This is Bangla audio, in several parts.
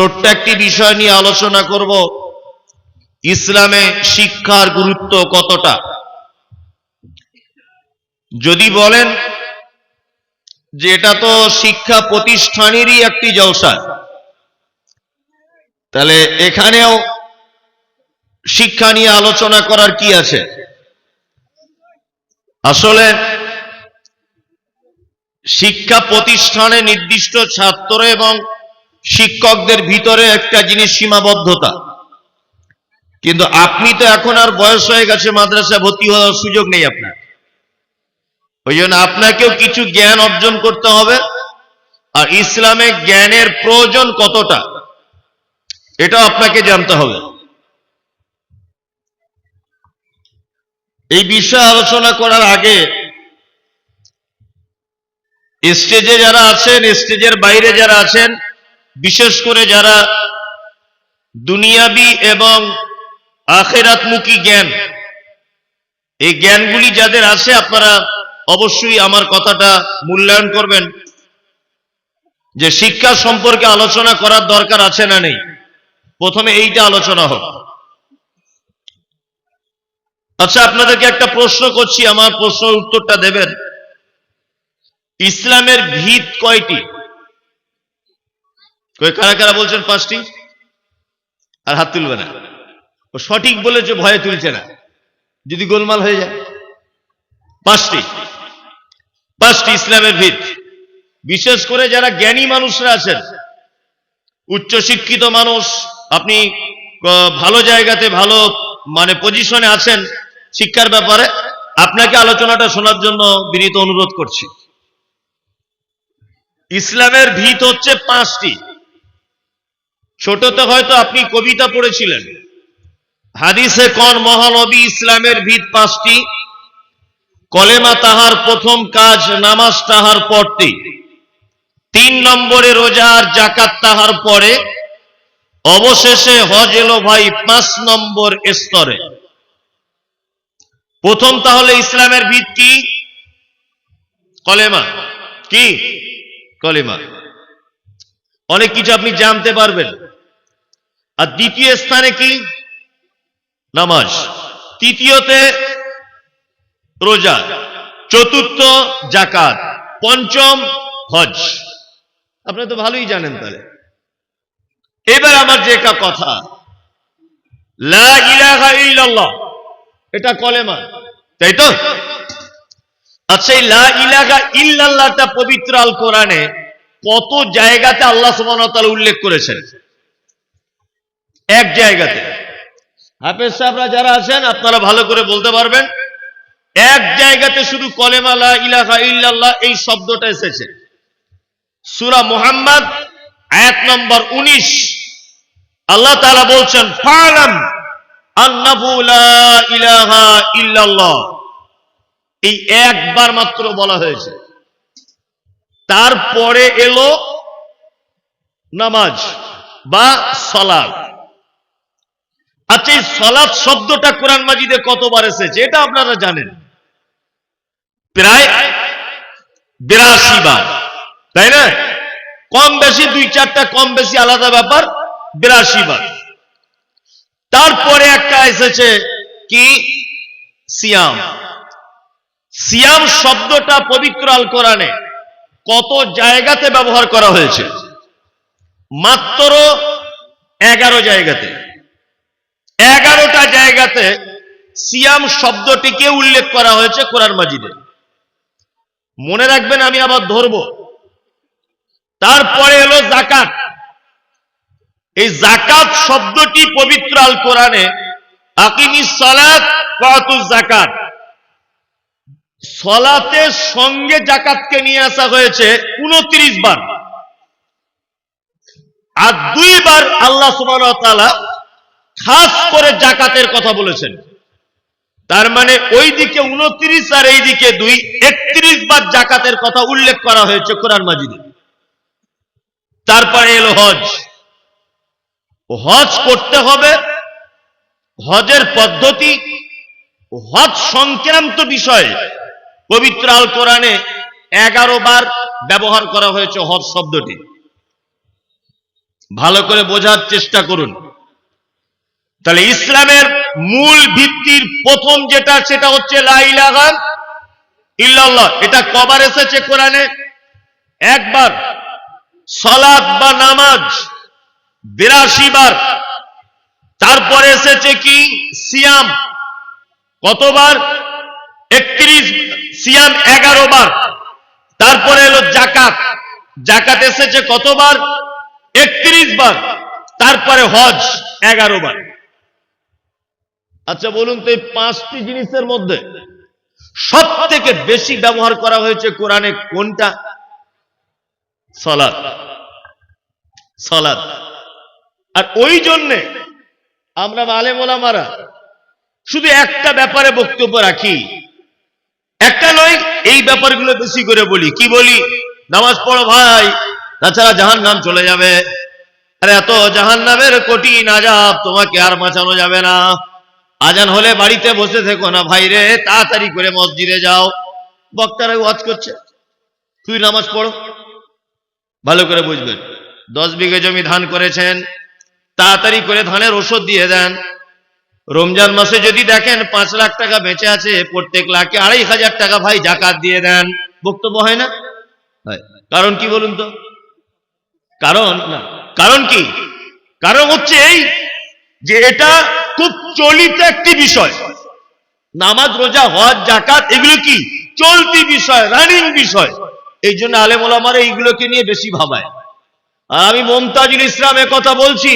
ছোট্ট একটি বিষয় নিয়ে আলোচনা করব, ইসলামে শিক্ষার গুরুত্ব কতটা। যদি বলেন যে এটা তো শিক্ষা প্রতিষ্ঠানেরই একটি জলসা, তাহলে এখানেও শিক্ষা নিয়ে আলোচনা করার কি আছে? আসলে শিক্ষা প্রতিষ্ঠানে নির্দিষ্ট ছাত্র এবং শিক্ষকদের ভিতরে একটা জিনিস সীমাবদ্ধতা, কিন্তু আপনি তো এখন আর বয়স হয়ে গেছে, মাদ্রাসায় ভর্তি হওয়ার সুযোগ নেই আপনার। ওই জন্য আপনাকেও কিছু জ্ঞান অর্জন করতে হবে, আর ইসলামে জ্ঞানের প্রয়োজন কতটা এটা আপনাকে জানতে হবে। এই বিষয়ে আলোচনা করার আগে স্টেজে যারা আছেন, স্টেজের বাইরে যারা আছেন, বিশেষ করে যারা দুনিয়াবি এবং আখিরাতমুখী জ্ঞান, এই জ্ঞানগুলি যাদের আছে, আপনারা অবশ্যই আমার কথাটা মূল্যায়ন করবেন যে শিক্ষা সম্পর্কে আলোচনা করার দরকার আছে না নেই। প্রথমে এইটা আলোচনা হোক। আচ্ছা, আপনাদেরকে একটা প্রশ্ন করছি, আমার প্রশ্নের উত্তরটা দেবেন। ইসলামের ভিত কয়টি? কারা কারা বলছেন 5টি? আর হাত তুলবে না। ও সঠিক বলেছে, ভয়ে তুলছে না, যদি গোলমাল হয়ে যায়। 5টি ইসলামের ভিত। বিশেষ করে যারা জ্ঞানী মানুষরা আছেন, উচ্চশিক্ষিত মানুষ, আপনি ভালো জায়গাতে, ভালো পজিশনে আছেন শিক্ষার ব্যাপারে, আপনাকে আলোচনাটা শোনার জন্য বিনীত অনুরোধ করছি। ইসলামের ভিত হচ্ছে 5টি। ছোটতে হয়তো আপনি কবিতা পড়েছিলেন, হাদিসে কোন মহানবী ইসলামের ভিত 5টি। কলেমা তাহার প্রথম কাজ, নামাজ তাহার পরটি। 3 নম্বরে রোজা আর যাকাত তাহার পরে, অবশেষে হজ এলো ভাই 5 নম্বর স্তরে। প্রথম তাহলে ইসলামের ভিত কি? কলেমা। কি? কলেমা। অনেক কিছু আপনি জানতে পারবেন। আর দ্বিতীয় স্থানে কি? নামাজ। তৃতীয়তে রোজা। চতুর্থ যাকাত। পঞ্চম হজ। আপনি তো ভালোই জানেন। তাহলে এবার আমার যে কথা, লা ইলাহা ইল্লাল্লাহ, এটা কলেমা, তাই তো? আচ্ছা, এই লা ইলাহা ইল্লাল্লাহটা পবিত্র আল কোরআনে কত জায়গাতে আল্লাহ সুবহানাহু ওয়া তাআলা উল্লেখ করেছেন? এক জায়গাতে। হাফেজ সাহেবরা যারা আছেন, আপনারা ভালো করে বলতে পারবেন। এক জায়গাতে শুধু কলেমা লা ইলাহা ইল্লাল্লাহ এই শব্দটা এসেছে। সূরা মুহাম্মদ আয়াত নম্বর 19, আল্লাহ তাআলা বলছেন, ফালাম আন্নাহু লা ইলাহা ইল্লাল্লাহ। এই একবার মাত্র বলা হয়েছে। তারপরে এলো নামাজ বা সালাত। আচ্ছা, এই সালাত শব্দটা কোরআন মাজিদে কতবার এসেছে এটা আপনারা জানেন? প্রায় 82 বার, তাই না? কম বেশি 2-4টা কম বেশি আলাদা ব্যাপার, 82 বার। তারপরে একটা এসেছে কি? সিয়াম। সিয়াম শব্দটা পবিত্র আল কোরআনে কত জায়গাতে ব্যবহার করা হয়েছে? মাত্র 11 জায়গাতে। 11টা জায়গাতে সিয়াম শব্দটিকে উল্লেখ করা হয়েছে কোরআন মাজিদে। মনে রাখবেন, আমি আবার ধরব। তারপরে এলো যাকাত। এই যাকাত শব্দটি পবিত্র আল কোরআনে আকিমিস সালাত ওয়া আতুজ যাকাত, সালাতের সঙ্গে যাকাতকে নিয়ে আসা হয়েছে 29 বার। আর 2 বার আল্লাহ সুবহানাহু ওয়া তাআলা খাস করে যাকাতের কথা বলেছেন। তার মানে ওইদিকে 29 আর এইদিকে 2, 31 বার যাকাতের কথা উল্লেখ করা হয়েছে কোরআন মাজিদে। তারপরে এলো হজ। হজ করতে হবে, হজের পদ্ধতি, হজ সংক্রান্ত বিষয়ে পবিত্র আল কোরআনে 11 বার ব্যবহার করা হয়েছে হজ শব্দটি। ভালো করে বোঝার চেষ্টা করুন। তাহলে ইসলামের মূল ভিত্তির প্রথম যেটা, সেটা হচ্ছে লা ইলাহা ইল্লাল্লাহ। এটা কবার এসেছে কোরআনে? একবার। সালাত বা নামাজ 82 বার। তারপরে এসেছে কি? সিয়াম। কতবার? 31। সিয়াম 11 বার। তারপরে এলো জাকাত। জাকাত এসেছে কতবার? 31 বার। তারপরে হজ 11 বার। আচ্ছা বলুন তো, এই 5টি জিনিসের মধ্যে সব থেকে বেশি ব্যবহার করা হয়েছে কোরআনে কোনটা? সালাত। সালাত। আর ওই জন্যে আমরা আলেম ওলামারা শুধু একটা ব্যাপারে বক্তব্য রাখি, একটা নয়, এই ব্যাপারগুলো বেশি করে বলি। কি বলি? নামাজ পড়ো ভাই, তাছাড়া জাহান্নাম চলে যাবে। আরে এত জাহান্নামের কঠিন আযাব, তোমাকে আর বাঁচানো যাবে না। আজান হলে বাড়িতে বসে থেকো না ভাই রে, তাড়াতাড়ি করে মসজিদে যাও। বক্তারা ওয়াজ করছে, তুই নামাজ পড়ো। ভালো করে বুঝবেন, 10 বিঘে জমি ধান করেছেন, তাড়াতাড়ি করে ধানের ওষুধ দিয়ে দেন। রমজান মাসে যদি দেখেন 5 লাখ টাকা বেঁচে আছে, প্রত্যেক লাখে 2,500 টাকা ভাই জাকাত দিয়ে দেন। বক্তব্য হয় না? কারণ কি বলুন তো? কারণ কি? কারণ হচ্ছে এই যে এটা খুব চলিত একটি বিষয়। নামাজ, রোজা, হজ, জাকাত এগুলো কি চলতি বিষয়, রানিং বিষয়। এই জন্য আলেম ওলামারা এইগুলোকে নিয়ে বেশি ভাবায়। আর আমি মুমতাজুল ইসলাম কথা বলছি,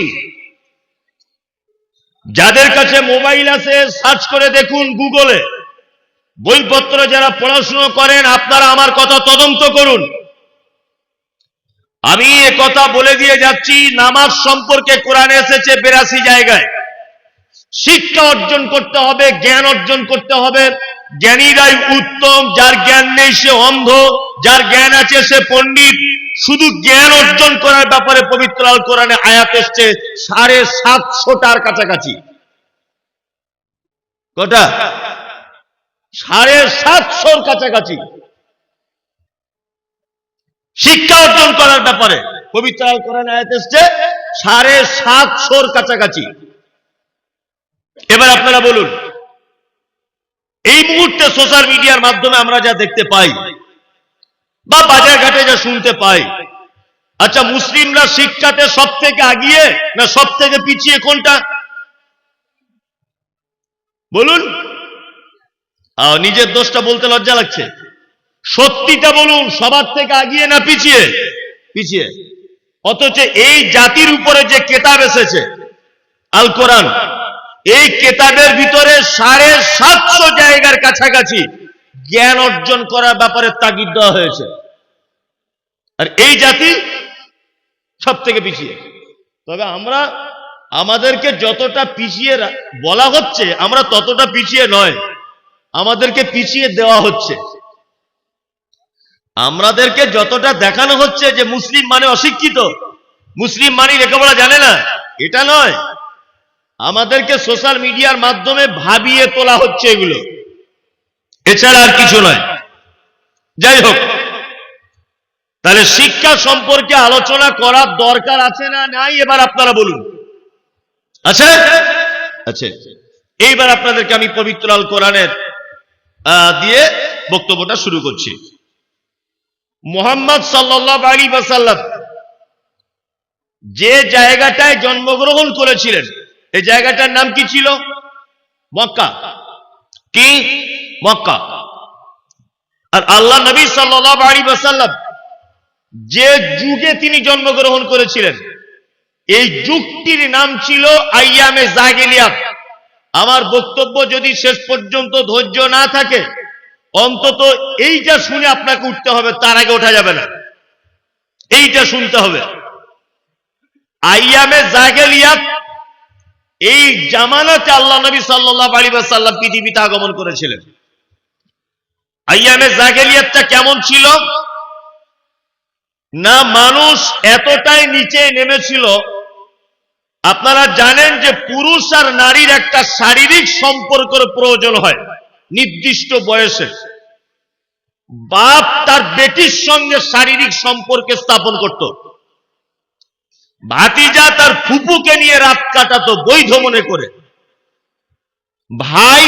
যাদের কাছে মোবাইল আছে সার্চ করে দেখুন গুগলে, বইপত্র যারা পড়াশুনো করেন আপনারা আমার কথা তদন্ত করুন। আমি কথা বলে দিয়ে যাচ্ছি, নামাজ সম্পর্কে কোরআনে এসেছে 82 জায়গায়। শিক্ষা অর্জন করতে হবে, জ্ঞান অর্জন করতে হবে। জ্ঞানীরাই উত্তম, যার জ্ঞান নেই সে অন্ধ, যার জ্ঞান আছে সে পণ্ডিত। শুধু জ্ঞান অর্জন করার ব্যাপারে পবিত্র আল কোরআনে আয়াত এসছে 750টার কাছাকাছি। কটা? 750 কাছাকাছি শিক্ষা অর্জন করার ব্যাপারে পবিত্র আল কোরআনে আয়াত এসছে 750 কাছাকাছি। এবার আপনারা বলুন, এই মুহূর্তে সোশ্যাল মিডিয়ার মাধ্যমে আমরা যা দেখতে পাই বা বাজার ঘাটে যা শুনতে পাই, আচ্ছা মুসলিমরা শিক্ষাতে সব থেকে আগিয়ে না সব থেকে পিছিয়ে কোনটা? বলুন। নিজের দোষটা বলতে লজ্জা লাগছে। সত্যিটা বলুন, সবার থেকে আগিয়ে না পিছিয়ে? পিছিয়ে। অথচ এই জাতির উপরে যে কেতাব এসেছে আল কোরআন, এই কেতাবের ভিতরে 750 জায়গার কাছাকাছি জ্ঞান অর্জন করার ব্যাপারে তাগিদ দেওয়া হয়েছে। আর এই জাতি সব থেকে পিছিয়ে। তবে আমরা, আমাদেরকে যতটা পিছিয়ে বলা হচ্ছে, আমরা ততটা পিছিয়ে নয়, আমাদেরকে পিছিয়ে দেওয়া হচ্ছে। আমাদেরকে যতটা দেখানো হচ্ছে যে মুসলিম মানে অশিক্ষিত, মুসলিম মানে লেখাপড়া জানে না, এটা নয়। আমাদেরকে সোশ্যাল মিডিয়ার মাধ্যমে ভাবিয়ে তোলা হচ্ছে এগুলো, এছাড়া আর কিছু নয়। যাই হোক, তাহলে শিক্ষা সম্পর্কে আলোচনা করার দরকার আছে না নাই? এবার আপনারা বলুন। আছে? আছে। এইবার আপনাদেরকে আমি পবিত্র আল কোরআনের দিয়ে বক্তব্যটা শুরু করছি। মুহাম্মদ সাল্লাল্লাহু আলাইহি ওয়াসাল্লাম যে জায়গাটায় জন্মগ্রহণ করেছিলেন, এই জায়গাটার নাম কি ছিল? মক্কা। কি? মক্কা। আর আল্লাহ নবী সাল্লাল্লাহু আলাইহি ওয়াসাল্লাম যে যুগে তিনি জন্মগ্রহণ করেছিলেন, এই যুগটির নাম ছিল আইয়ামে জাহিলিয়াত। আমার বক্তব্য যদি শেষ পর্যন্ত ধৈর্য না থাকে, অন্তত এইটা শুনে আপনাকে উঠতে হবে, তার আগে ওঠা যাবে না। এইটা শুনতে হবে। আইয়ামে জাহিলিয়াত, এই জামানাতে আল্লাহ নবী সাল্লাল্লাহু আলাইহি ওয়াসাল্লাম পৃথিবীতে আগমন করেছিলেন। আইয়ামে জাহিলিয়াতটা কেমন ছিল না, মানুষ এতটাই নিচে নেমেছিল। আপনারা জানেন যে পুরুষ আর নারীর একটা শারীরিক সম্পর্কের প্রয়োজন হয় নির্দিষ্ট বয়সে। বাপ তার বেটির সঙ্গে শারীরিক সম্পর্ক স্থাপন করত। ভাতিজা তার ফুপুকে নিয়ে রাত কাটাতো বৈধ মনে করে, ভাই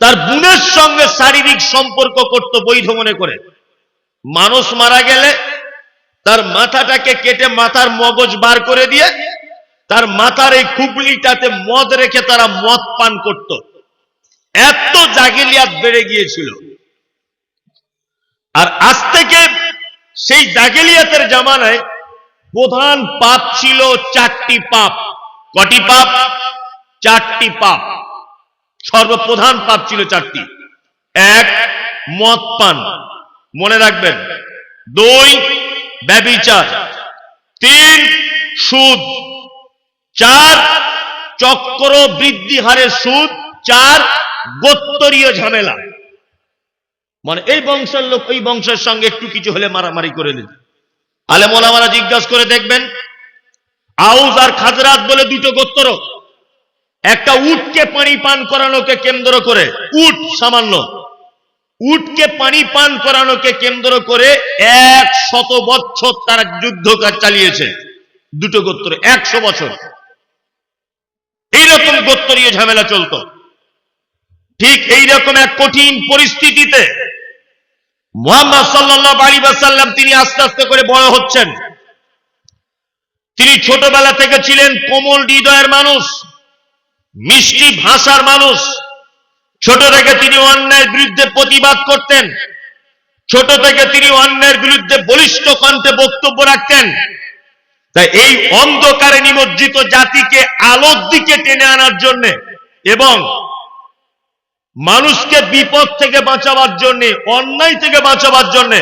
তার বোনের সঙ্গে শারীরিক সম্পর্ক করত বৈধ মনে করে। মানুষ মারা গেলে তার মাথাটাকে কেটে মাথার মগজ বার করে দিয়ে তার মাথার এই খুবলিটাতে মদ রেখে তারা মদ পান করত। এত জাগিলিয়াত বেড়ে গিয়েছিল। আর আজ থেকে সেই জাগিলিয়াতের জামানায় প্রধান পাপ ছিল 4টি পাপ। কটি পাপ? 4টি পাপ। সর্বপ্রধান পাপ ছিল 4টি। 1, মদ পান, মনে রাখবেন। 2, ব্যভিচার। 3, সুদ। 4, চক্র বৃদ্ধি হারে সুদ। 4, গোত্তরীয় ঝামেলা। মানে এই বংশের লোক ওই বংশের সঙ্গে একটু কিছু হলে মারামারি করে দিত। আলেম ওলামারা জিজ্ঞাসা করে দেখবেন, আউস আর খাজরাত বলে 2টো গোত্র, একটা উটকে পানি পান করানোকে কেন্দ্র করে, উট সামান্য, উটকে পানি পান করানোকে কেন্দ্র করে 100 বছর তারা যুদ্ধ চালিয়েছে। 2টো গোত্র 100 বছর এইরকম গোত্রীয় ঝামেলা চলতো। ঠিক এইরকম এক কঠিন পরিস্থিতিতে মুহাম্মদ সাল্লাল্লাহু আলাইহি ওয়াসাল্লাম তিনি আস্তে আস্তে করে বড় হচ্ছেন। তিনি ছোটবেলা থেকে ছিলেন কোমল হৃদয়ের মানুষ, মিষ্টি ভাষার মানুষ। ছোট থেকে তিনি অন্যায়ের বিরুদ্ধে প্রতিবাদ করতেন। ছোট থেকে তিনি অন্যায়ের বিরুদ্ধে বলিষ্ঠ কণ্ঠে বক্তব্য রাখতেন। তাই এই অন্ধকারে নিমজ্জিত জাতিকে আলোর দিকে টেনে আনার জন্য এবং মানুষকে বিপদ থেকে বাঁচাবার জন্য, অন্যায় থেকে বাঁচাবার জন্য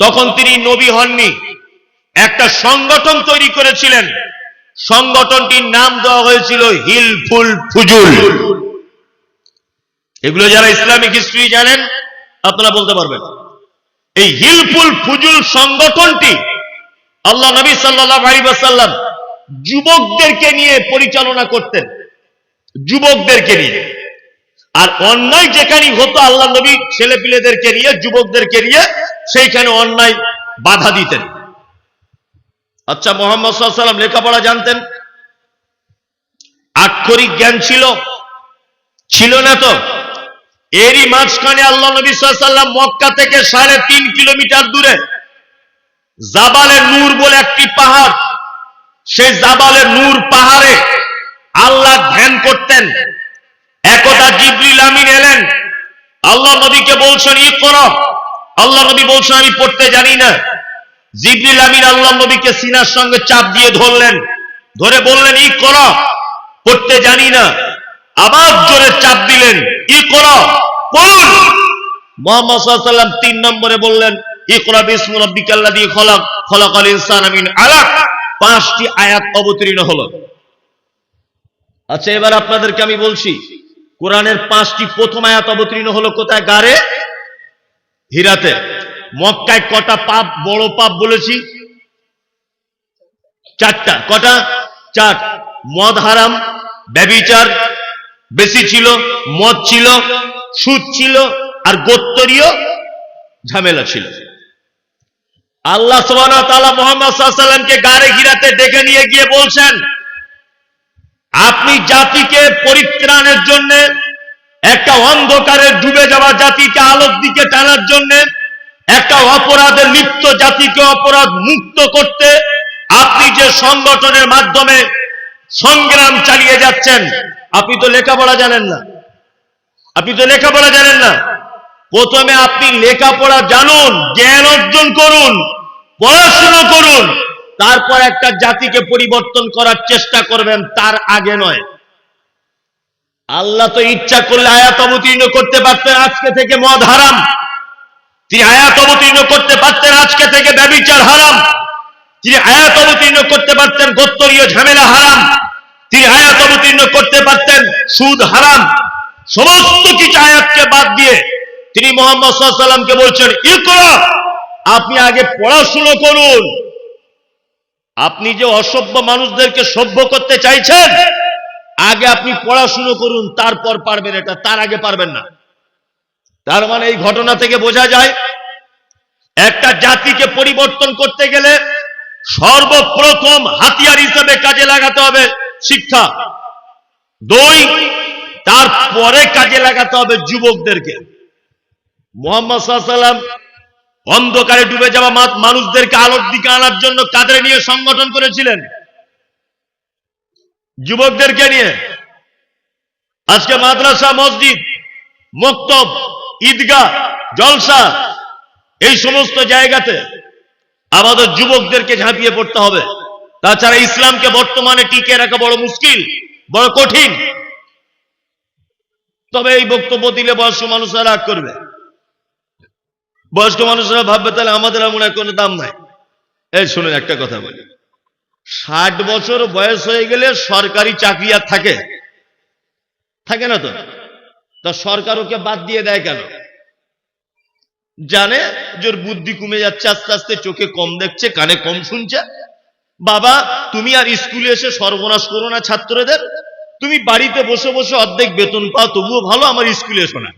তখন তিনি নবী হননি, একটা সংগঠন তৈরি করেছিলেন। সংগঠনটির নাম দেওয়া হয়েছিল হিলফুল ফুজুল। এগুলো যারা ইসলামিক হিস্ট্রি জানেন আপনারা বলতে পারবেন। এই হিলফুল ফুজুল সংগঠনটি আল্লাহ নবী সাল্লাল্লাহু আলাইহি ওয়াসাল্লাম যুবকদেরকে নিয়ে পরিচালনা করতেন, যুবকদেরকে নিয়ে। আর অন্যায় যেখানে হতো আল্লাহ নবী ছেলেপিলেদেরকে নিয়ে, যুবকদেরকে নিয়ে সেইখানে অন্যায় বাধা দিতেন। আচ্ছা, মুহাম্মদ সাল্লাল্লাহু আলাইহি ওয়াসাল্লাম লেখাপড়া জানতেন? আক্ষরিক জ্ঞান ছিল না তো? এরই মাঝখানে আল্লাহ নবী সাল্লাল্লাহু আলাইহি ওয়াসাল্লাম মক্কা থেকে 3.5 কিলোমিটার দূরে জাবালে নূর বলে একটি পাহাড়, সেই জাবালে নূর পাহাড়ে আল্লাহ ধ্যান করতেন। একদা জিবরিল আমিন এলেন, আল্লাহ নবীকে বলছেন ইকরা। আল্লাহ নবী বলছেন আমি পড়তে জানি না। জিবরিল আমিন আল্লাহ নবীকে সিনার সঙ্গে চাপ দিয়ে ধরলেন, ধরে বললেন ইকরা, পড়তে জানি না। আবার জোরে চাপ দিলেন, ইকরা, পড়। মুহাম্মদ সাল্লাল্লাহু আলাইহি ওয়াসাল্লাম 3 নম্বরে বললেন ইকরা বিসমি রাব্বিকাল্লাযী খলাক, খলাকাল ইনসানা মিন আলাক। 5টি আয়াত অবতীর্ণ হলো। আচ্ছা, এবার আপনাদেরকে আমি বলছি কোরআনের 5টি প্রথম আয়াত অবতীর্ণ হলো কোথায়? গারে হিরাতে। মক্কায় কটা পাপ, বড় পাপ বলেছি? 4টা। কটা? 4। মদ হারাম, ব্যভিচার বেশি ছিল, মদ ছিল, সুদ ছিল, আর গোত্তরীয় ঝামেলা ছিল। আল্লাহ সুবহানাহু ওয়া তাআলা মুহাম্মদ সাল্লাল্লাহু আলাইহি ওয়াসাল্লামকে গারে হিরাতে ডেকে নিয়ে গিয়ে বলছেন, আপনি জাতিকে পরিত্রাণের জন্য, একটা অন্ধকারে ডুবে যাওয়া জাতিকে আলোর দিকে টানার জন্য, একটা অপরাধে লিপ্ত জাতিকে অপরাধ মুক্ত করতে আপনি যে সংগঠনের মাধ্যমে সংগ্রাম চালিয়ে যাচ্ছেন, আপনি তো লেখাপড়া জানেন না। আপনি তো লেখাপড়া জানেন না। প্রথমে আপনি লেখাপড়া জানুন, জ্ঞান অর্জন করুন, পড়াশোনা করুন, তারপর একটা জাতিকে পরিবর্তন করার চেষ্টা করবেন, তার আগে নয়। আল্লাহ তো ইচ্ছা করলে আয়াত অবতীর্ণ করতে পারতেন আজকে থেকে মদ হারাম, তিনি আয়াত অবতীর্ণ করতে পারতেন আজকে থেকে ব্যভিচার হারাম, তিনি আয়াত অবতীর্ণ করতে পারতেন গোত্তরীয় ঝামেলা হারাম, তিনি আয়াত অবতীর্ণ করতে পারতেন সুদ হারাম। সমস্ত কিছু আয়াতকে বাদ দিয়ে তিনি মুহাম্মদ সাল্লাল্লাহু আলাইহি ওয়াসাল্লামকে বলছেন ইকরা, আপনি আগে পড়াশোনা করুন। আপনি যে অসভ্য মানুষদেরকে সভ্য করতে চাইছেন, আগে আপনি পড়াশোনা করুন, তারপর পারবেন এটা, তার আগে পারবেন না। তার মানে এই ঘটনা থেকে বোঝা যায় একটা জাতিকে পরিবর্তন করতে গেলে সর্বপ্রথম হাতিয়ার হিসেবে কাজে লাগাতে হবে শিক্ষা। দুই, তারপরে কাজে লাগাতে হবে যুবকদেরকে। মুহাম্মদ সাল্লাল্লাহু আলাইহি ওয়াসাল্লাম অন্ধকারে ডুবে যাওয়া মানুষদেরকে আলোর দিকে আনার জন্য কাদের নিয়ে সংগঠন করেছিলেন? যুবকদেরকে নিয়ে। আজকে মাদ্রাসা, মসজিদ, মক্তব, ঈদগাহ, জলসা, এই সমস্ত জায়গাতে আমাদের যুবকদেরকে ঝাঁপিয়ে পড়তে হবে। তাছাড়া ইসলামকে বর্তমানে টিকে রাখা বড় মুশকিল, বড় কঠিন। তবে এই বক্তব্য দিলে বয়স্ক মানুষরা রাগ করবে, বয়স্ক মানুষরা ভাববে তাহলে আমাদের এমন কোনো দাম নাই। এই শুনুন, একটা কথা বলি, 60 বছর বয়স হয়ে গেলে সরকারি চাকরি আর থাকে না তো? তা সরকার ওকে বাদ দিয়ে দেয় কেন? জানে যে ওর বুদ্ধি কমে যাচ্ছে, আস্তে আস্তে চোখে কম দেখছে, কানে কম শুনছে। বাবা, তুমি আর স্কুলে এসে সর্বনাশ করো না ছাত্রদের, তুমি বাড়িতে বসে বসে অর্ধেক বেতন পাও, তবুও ভালো, আমার স্কুলে এসো না।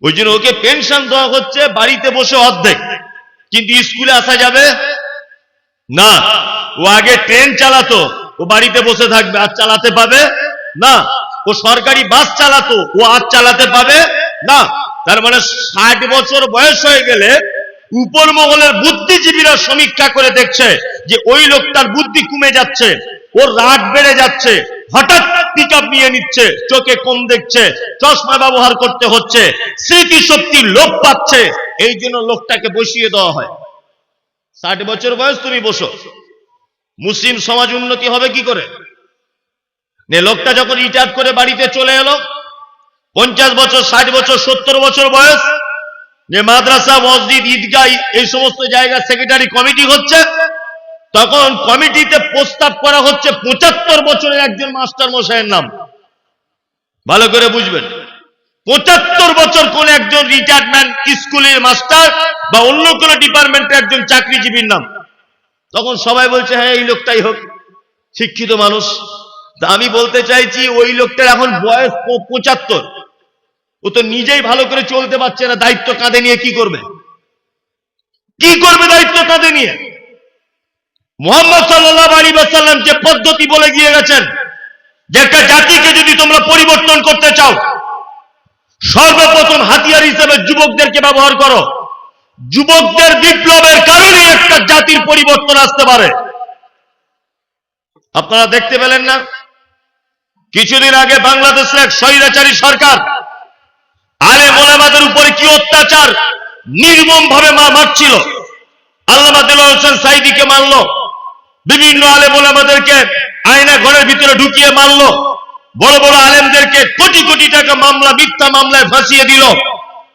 ওই জন্য ওকে পেনশন দেওয়া হচ্ছে বাড়িতে বসে অর্ধেক, কিন্তু স্কুলে আসা যাবে না। ও আগে ট্রেন চালাতো, ও বাড়িতে বসে থাকবে, আর চালাতে পাবে না। ও সরকারি বাস চালাতো, ও আর চালাতে পাবে না। তার মানে 60 বছর বয়স হয়ে গেলে উপর মহলের বুদ্ধিজীবীরা সমীক্ষা করে দেখছে যে ওই লোকটার বুদ্ধি কমে যাচ্ছে, ওর রাগ বেড়ে যাচ্ছে, হঠাৎ পিকআপ নিয়ে নিচ্ছে, চোখে কম দেখছে, চশমা ব্যবহার করতে হচ্ছে, স্মৃতিশক্তি লোপ পাচ্ছে। এই জন্য লোকটাকে বসিয়ে দেওয়া হয়। 60 বছর বয়স, তুমি বসো। মুসলিম সমাজ উন্নতি হবে কি করে? লোকটা যখন রিটায়ার করে বাড়িতে চলে এলো, 50 বছর, 60 বছর, 70 বছর বয়স, যে মাদ্রাসা, মসজিদ, ঈদগাহ এই সমস্ত জায়গার সেক্রেটারি কমিটি হচ্ছে, তখন কমিটিতে প্রস্তাব করা হচ্ছে 75 বছরের একজন মাস্টার মশাইয়ের নাম। ভালো করে বুঝবেন, 75 বছর কোন একজন রিটায়ারমেন্ট স্কুলের মাস্টার বা অন্য কোন ডিপার্টমেন্টের একজন চাকরিজীবীর নাম। তখন সবাই বলছে হ্যাঁ এই লোকটাই হোক, শিক্ষিত মানুষ। তা আমি বলতে চাইছি, ওই লোকটার এখন বয়স 75, ও তো নিজেই ভালো করে চলতে পারছে না, দায়িত্ব কাঁধে নিয়ে কি করবে? দায়িত্ব কাঁধে নিয়ে? মুহাম্মদ সাল্লাল্লাহু আলাইহি ওয়াসাল্লাম যে পদ্ধতি বলে গিয়ে গেছেন যে একটা জাতিকে যদি তোমরা পরিবর্তন করতে চাও, সর্বপ্রথম হাতিয়ার হিসেবে যুবকদেরকে ব্যবহার করো। যুবকদের বিপ্লবের কারণে একটা জাতির পরিবর্তন আসতে পারে। আপনারা দেখতে পেলেন না কিছুদিন আগে বাংলাদেশের এক স্বৈরাচারী সরকার আলেম ওলামাদের উপরে কি অত্যাচার নির্মম ভাবে মারছিল। আল্লামা দেলোয়ার হোসেন সাঈদীকে মারলো, বিভিন্ন আলেম ওলামাদেরকে আয়না ঘরের ভিতরে ঢুকিয়ে মারলো, বড় বড় আলেমদেরকে কোটি কোটি টাকা মামলা, মিথ্যা মামলায় ফাঁসিয়ে দিল,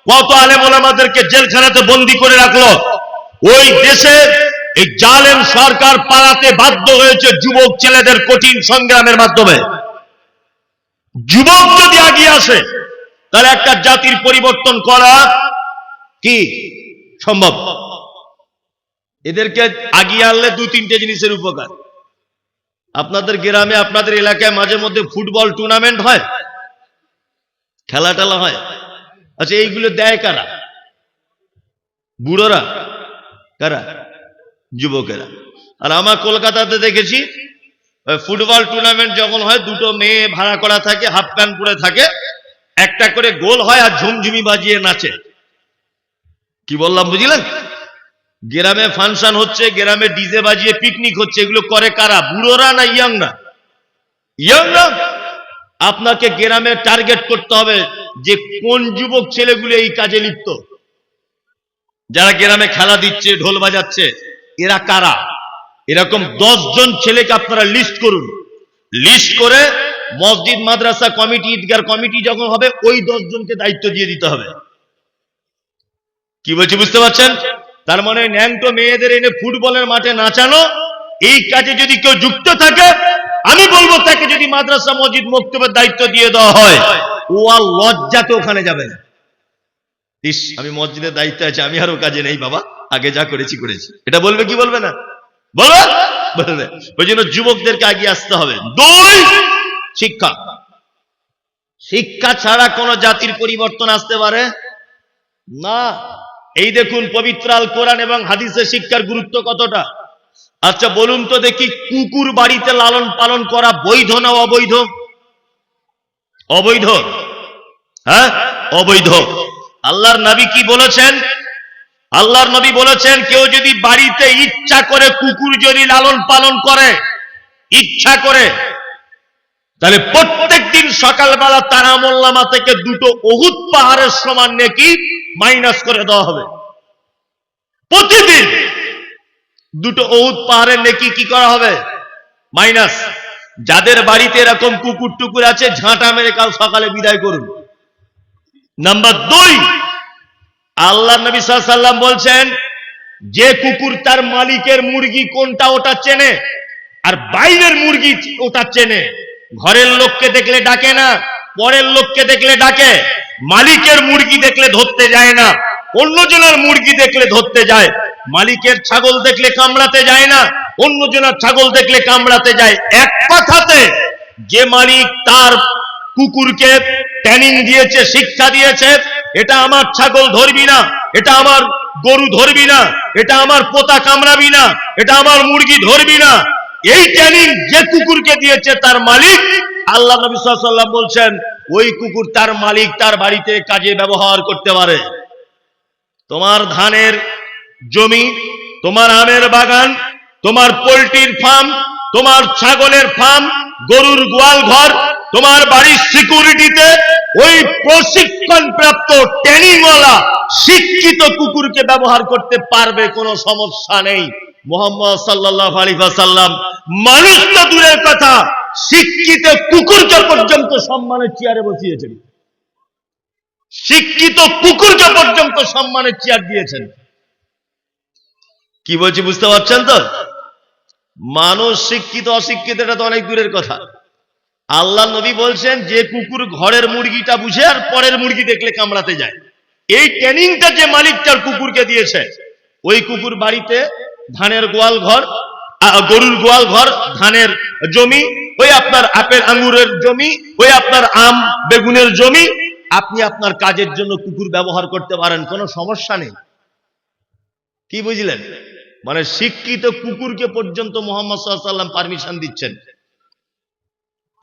কত আলেম ওলামাদেরকে জেলখানাতে বন্দী করে রাখলো। ওই দেশে এই জালেম সরকার পালাতে বাধ্য হয়েছে যুবক ছেলেদের কঠিন সংগ্রামের মাধ্যমে। যুবক যদি এগিয়ে আসে, তাহলে একটা জাতির পরিবর্তন করা কি সম্ভব। এদেরকে আগিয়ে আনলে 2-3টে জিনিসের উপকার। আপনাদের গ্রামে, আপনাদের এলাকায় মাঝে মধ্যে ফুটবল টুর্নামেন্ট হয়, খেলা টেলা হয়। আচ্ছা, এইগুলো দেয় কারা? বুড়োরা? কারা? যুবকেরা। আর আমার কলকাতাতে দেখেছি ফুটবল টুর্নামেন্ট যখন হয়, দুটো মেয়ে ভাড়া করা থাকে, হাফ প্যান্ট পরে থাকে, একটা করে গোল হয় আর ঝুমঝুমি বাজিয়ে নাচে। কি বললাম বুঝলেন? গ্রামে ফাংশন হচ্ছে, গ্রামে ডিজে বাজিয়ে পিকনিক হচ্ছে, এগুলো করে কারা? বুড়োরা না ইয়াংরা? ইয়াংরা। আপনাকে গ্রামে টার্গেট করতে হবে যে কোন যুবক ছেলেগুলো এই কাজে লিপ্ত, যারা গ্রামে খেলা দিচ্ছে, ঢোল বাজাচ্ছে, এরা কারা? এরকম 10 জন ছেলেকে আপনারা লিস্ট করুন। লিস্ট করে মসজিদ, মাদ্রাসা কমিটি, ঈদগাহ কমিটি যখন হবে, ওই 10 জনকে দায়িত্ব দিয়ে দিতে হবে। কি বলছি বুঝতে পারছেন? তার মানে ন্যাংটো মেয়েদের এনে ফুটবলের মাঠে নাচানো, এই কাজে যদি কেউ যুক্ত থাকে, আমি বলবো তাকে যদি মাদ্রাসা, মসজিদ, মক্তবের দায়িত্ব দিয়ে দেওয়া হয়, ও আর লজ্জাতে ওখানে যাবে না। ইস, আমি মসজিদের দায়িত্ব আছে, আমি আরো কাজে নেই বাবা, আগে যা করেছি করেছি, এটা বলবে কি বলবে না? বলবে। ওই জন্য যুবকদেরকে এগিয়ে আসতে হবে। 2, শিক্ষা। শিক্ষা ছাড়া কোন জাতির পরিবর্তন আসতে পারে না। এই দেখুন পবিত্র আল কোরআন এবং হাদিসের শিক্ষার গুরুত্ব কতটা। আচ্ছা বলুন তো দেখি, কুকুর বাড়িতে লালন পালন করা বৈধ না অবৈধ? অবৈধ। হ্যাঁ, অবৈধ। আল্লাহর নবী কি বলেছেন? আল্লাহর নবী বলেছেন, কেউ যদি বাড়িতে ইচ্ছা করে কুকুর যদি লালন পালন করে, ইচ্ছা করে, তাহলে প্রত্যেকদিন সকালবেলা তার আমলনামা থেকে 2টো উহুদ পাহাড়ের সমান নেকি মাইনাস করে দেওয়া হবে। প্রতিদিন 2টো উহুদ পাহাড়ের নেকি কি করা হবে? মাইনাস। যাদের বাড়িতে এরকম কুকুর টুকুর আছে, ঝাঁটা মেরে কাল সকালে বিদায় করুন। নাম্বার 2, আল্লাহ নবী সাল্লাল্লাহু আলাইহি ওয়াসাল্লাম বলছেন, যে কুকুর তার মালিকের মুরগি কোনটা ওটা চেনে, আর বাইরের মুরগি ওটা চেনে। ঘরের লোককে দেখলে ডাকে না, পরের লোককে দেখলে ডাকে। মালিকের মুরগি দেখলে ধরতে যায় না, অন্যজনের মুরগি দেখলে ধরতে যায়। মালিকের ছাগল দেখলে কামড়াতে যায় না, অন্যজনের ছাগল দেখলে কামড়াতে যায়। এক কথাতে, যে মালিক তার কুকুরকে ট্রেনিং দিয়েছে, শিক্ষা দিয়েছে, এটা আমার ছাগল ধরবি না, এটা আমার গরু ধরবি না, এটা আমার পোতা কামড়াবি না, এটা আমার মুরগি ধরবি না, এই ট্রেনিং যে কুকুরকে দিয়েছে তার মালিক, আল্লাহ নবী সাল্লাল্লাহু আলাইহি ওয়াসাল্লাম বলছেন, ওই কুকুর তার মালিক তার বাড়িতে কাজে ব্যবহার করতে পারে। তোমার ধানের জমি, তোমার আমের বাগান, তোমার পোল্ট্রির ফার্ম, তোমার ছাগলের ফার্ম, গরুর গোয়াল ঘর, তোমার বাড়ির সিকিউরিটিতে ওই প্রশিক্ষণ প্রাপ্ত ট্রেনিংওয়ালা শিক্ষিত কুকুরকে ব্যবহার করতে পারবে, কোনো সমস্যা নেই। মুহাম্মদ সাল্লাল্লাহু আলাইহি ওয়াসাল্লাম মানুষ তো দূরের কথা, শিক্ষিত কুকুরকে পর্যন্ত সম্মানের চেয়ারে বসিয়েছেন। শিক্ষিত কুকুরকে পর্যন্ত সম্মানের চেয়ার দিয়েছেন। কি বলছি বুঝতে পারছেন তো? মানুষ শিক্ষিত অশিক্ষিত এটা তো অনেক দূরের কথা। আল্লাহ নবী বলছেন, যে কুকুর ঘরের মুরগিটা বুঝে আর পরের মুরগি দেখলে কামড়াতে যায়, এই ট্রেনিংটা যে মালিক তার কুকুরকে দিয়েছে, ওই কুকুর বাড়িতে ধানের গোয়াল ঘর, গরুর গোয়াল ঘর, ধানের জমি, ওই আপনার আপেল আঙ্গুরের জমি, ওই আপনার আম বেগুনের জমি, আপনি আপনার কাজের জন্য কুকুর ব্যবহার করতে পারেন, কোনো সমস্যা নেই। কি বুঝলেন? মানে শিক্ষিত কুকুরকে পর্যন্ত মুহাম্মদ সাল্লাল্লাহু আলাইহি ওয়াসাল্লাম পারমিশন দিচ্ছেন।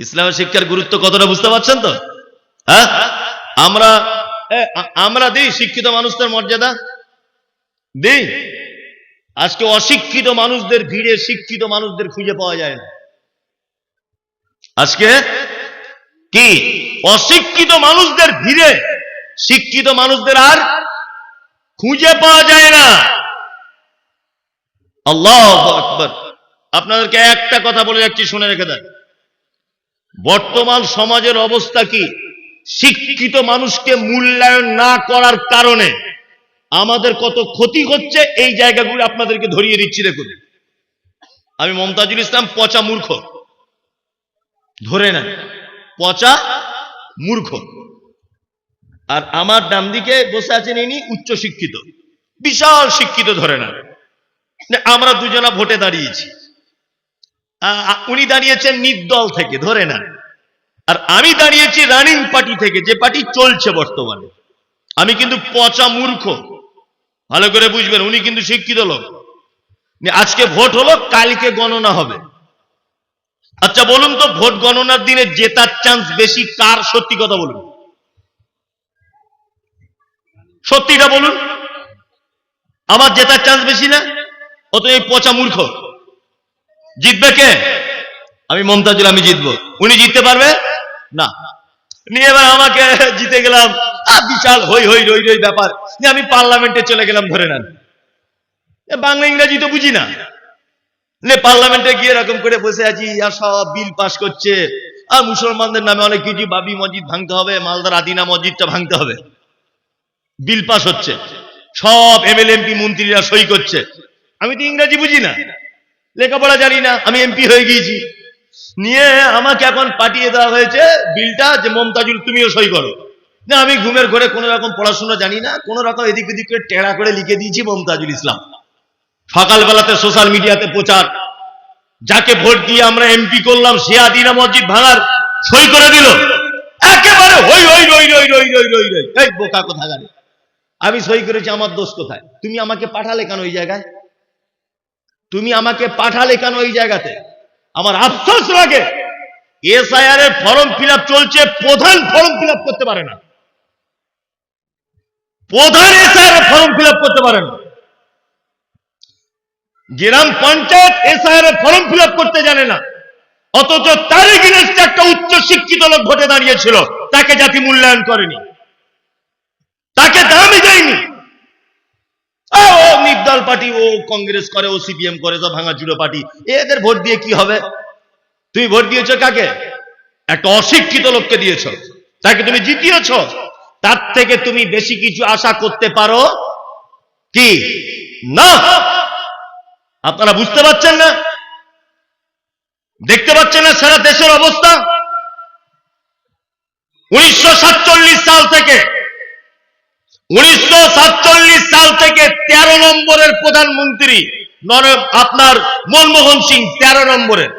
ইসলামের শিক্ষার গুরুত্ব কতটা বুঝতে পারছেন তো? হ্যাঁ, আমরা দিই শিক্ষিত মানুষদের মর্যাদা দিই। আজকে অশিক্ষিত মানুষদের ভিড়ে শিক্ষিত মানুষদের খুঁজে পাওয়া যায় না। আজকে কি অশিক্ষিত মানুষদের ভিড়ে শিক্ষিত মানুষদের আর খুঁজে পাওয়া যায় না। আল্লাহু আকবার। আপনাদেরকে একটা কথা বলে যাচ্ছি, শুনে রেখে দেন। বর্তমান সমাজের অবস্থা কি? শিক্ষিত মানুষকে মূল্যায়ন না করার কারণে আমাদের কত ক্ষতি হচ্ছে, এই জায়গাগুলো আপনাদেরকে ধরিয়ে দিচ্ছি। দেখুন, আমি মমতাজুল ইসলাম পচা মূর্খ, ধরে না, পচা মূর্খ। আর আমার ডান দিকে বসে আছেন ইনি উচ্চ শিক্ষিত, বিশাল শিক্ষিত, ধরে না। আমরা দুজনা ভোটে দাঁড়িয়েছি, উনি দাঁড়িয়েছেন নির্দল থেকে, ধরে না, আর আমি দাঁড়িয়েছি রানিং পার্টি থেকে, যে পার্টি চলছে বর্তমানে। আমি কিন্তু পচা মূর্খ, ভালো করে বুঝবেন। উনি কিন্তু শিক্ষিত লোক। আজকে ভোট হলো, কালকে গণনা হবে। আচ্ছা বলুন তো, ভোট গণনার দিনে জেতার চান্স বেশি কার? সত্যি কথা বলুন, সত্যিটা বলুন। আমার জেতার চান্স বেশি না? অত এই পচা মূর্খ জিতবে কে? আমি মমতাজুল, আমি জিতবো। উনি জিততে পারবে না। নিয়ে এবার আমাকে জিতে গেলাম, বিশাল হই হই রই রই ব্যাপার, আমি পার্লামেন্টে চলে গেলাম, ধরে নেন। বাংলা ইংরেজি তো বুঝি না, পার্লামেন্টে গিয়ে এরকম করে বসে আছি, আর সব বিল পাস করছে, আর মুসলমানদের নামে অনেক কিছু, বাবরি মসজিদ ভাঙতে হবে, মালদার আদিনা মসজিদটা ভাঙতে হবে, বিল পাস হচ্ছে, সব এমএলএ এমপি মন্ত্রীরা সই করছে। আমি তো ইংরেজি বুঝি না, লেখাপড়া জানি না, আমি এমপি হয়ে গিয়েছি। নিয়ে আমাকে এখন পাঠিয়ে দেওয়া হয়েছে বিলটা, যে মমতাজুল তুমিও সই করো। না, আমি ঘুমের ঘরে কোনো রকম পড়াশোনা জানি না, কোন রকম এদিক ওদিক করে টেড়া করে লিখে দিয়েছি মমতাজুল ইসলাম। সকালবেলাতে সোশ্যাল মিডিয়াতে প্রচার, যাকে ভোট দিয়ে আমরা এমপি করলাম সে আদিনা মসজিদ ভাঙার সই করে দিল। একেবারে হই হই রই রই রই রই রই রই। এই বোকা কোথাকারে, আমি সই করেছি, আমার দোষ কোথায়? তুমি আমাকে পাঠালে কেন ওই জায়গায়? তুমি আমাকে পাঠালে কেন এই জায়গাতে? আমার আফসোস লাগে, এসআইআর এর ফর্ম ফিল আপ চলছে, প্রধান ফর্ম ফিল আপ করতে পারে না, প্রধান এসআইআর এর ফর্ম ফিল আপ করতে পারে না, গ্রাম পঞ্চায়েত এসআইআর এর ফর্ম ফিল আপ করতে জানে না, অথচ তার এগেইনস্টে একটা উচ্চ শিক্ষিত লোক ভোটে দাঁড়িয়েছিল, তাকে জাতি মূল্যায়ন করেনি, তাকে দামই দেয়নি। ও নির্দল পার্টি, ও কংগ্রেস করে, ও সিপিএম করে, সব ভাঙাচুরো পার্টি, এদের ভোট দিয়ে কি হবে? তুমি ভোট দিয়েছো কাকে? একটা অশিক্ষিত লোককে দিয়েছো, তাকে তুমি জিতিয়েছো, তার থেকে তুমি বেশি কিছু আশা করতে পারো কি? না। আপনারা বুঝতে পারছেন না? দেখতে পাচ্ছেন না সারা দেশের অবস্থা? 1947 সাল থেকে 13 নম্বরের প্রধানমন্ত্রী আপনার মনমোহন সিং, 13 নম্বরের।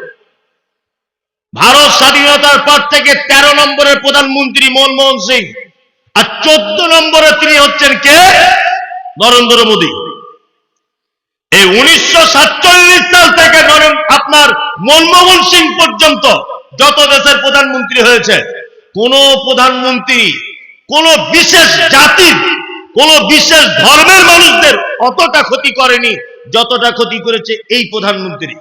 ভারত স্বাধীনতার পর থেকে 13 নম্বরের প্রধানমন্ত্রী মনমোহন সিং, আর 14 নম্বরে তিনি হচ্ছেন কে? নরেন্দ্র মোদী। এই 1947 সাল থেকে আপনার মনমোহন সিং পর্যন্ত যত দেশের প্রধানমন্ত্রী হয়েছে, কোন প্রধানমন্ত্রী কোন বিশেষ জাতির, কোন বিশেষ ধর্মের মানুষদের অতটা ক্ষতি করেনি যতটা ক্ষতি করেছে এই প্রধানমন্ত্রী।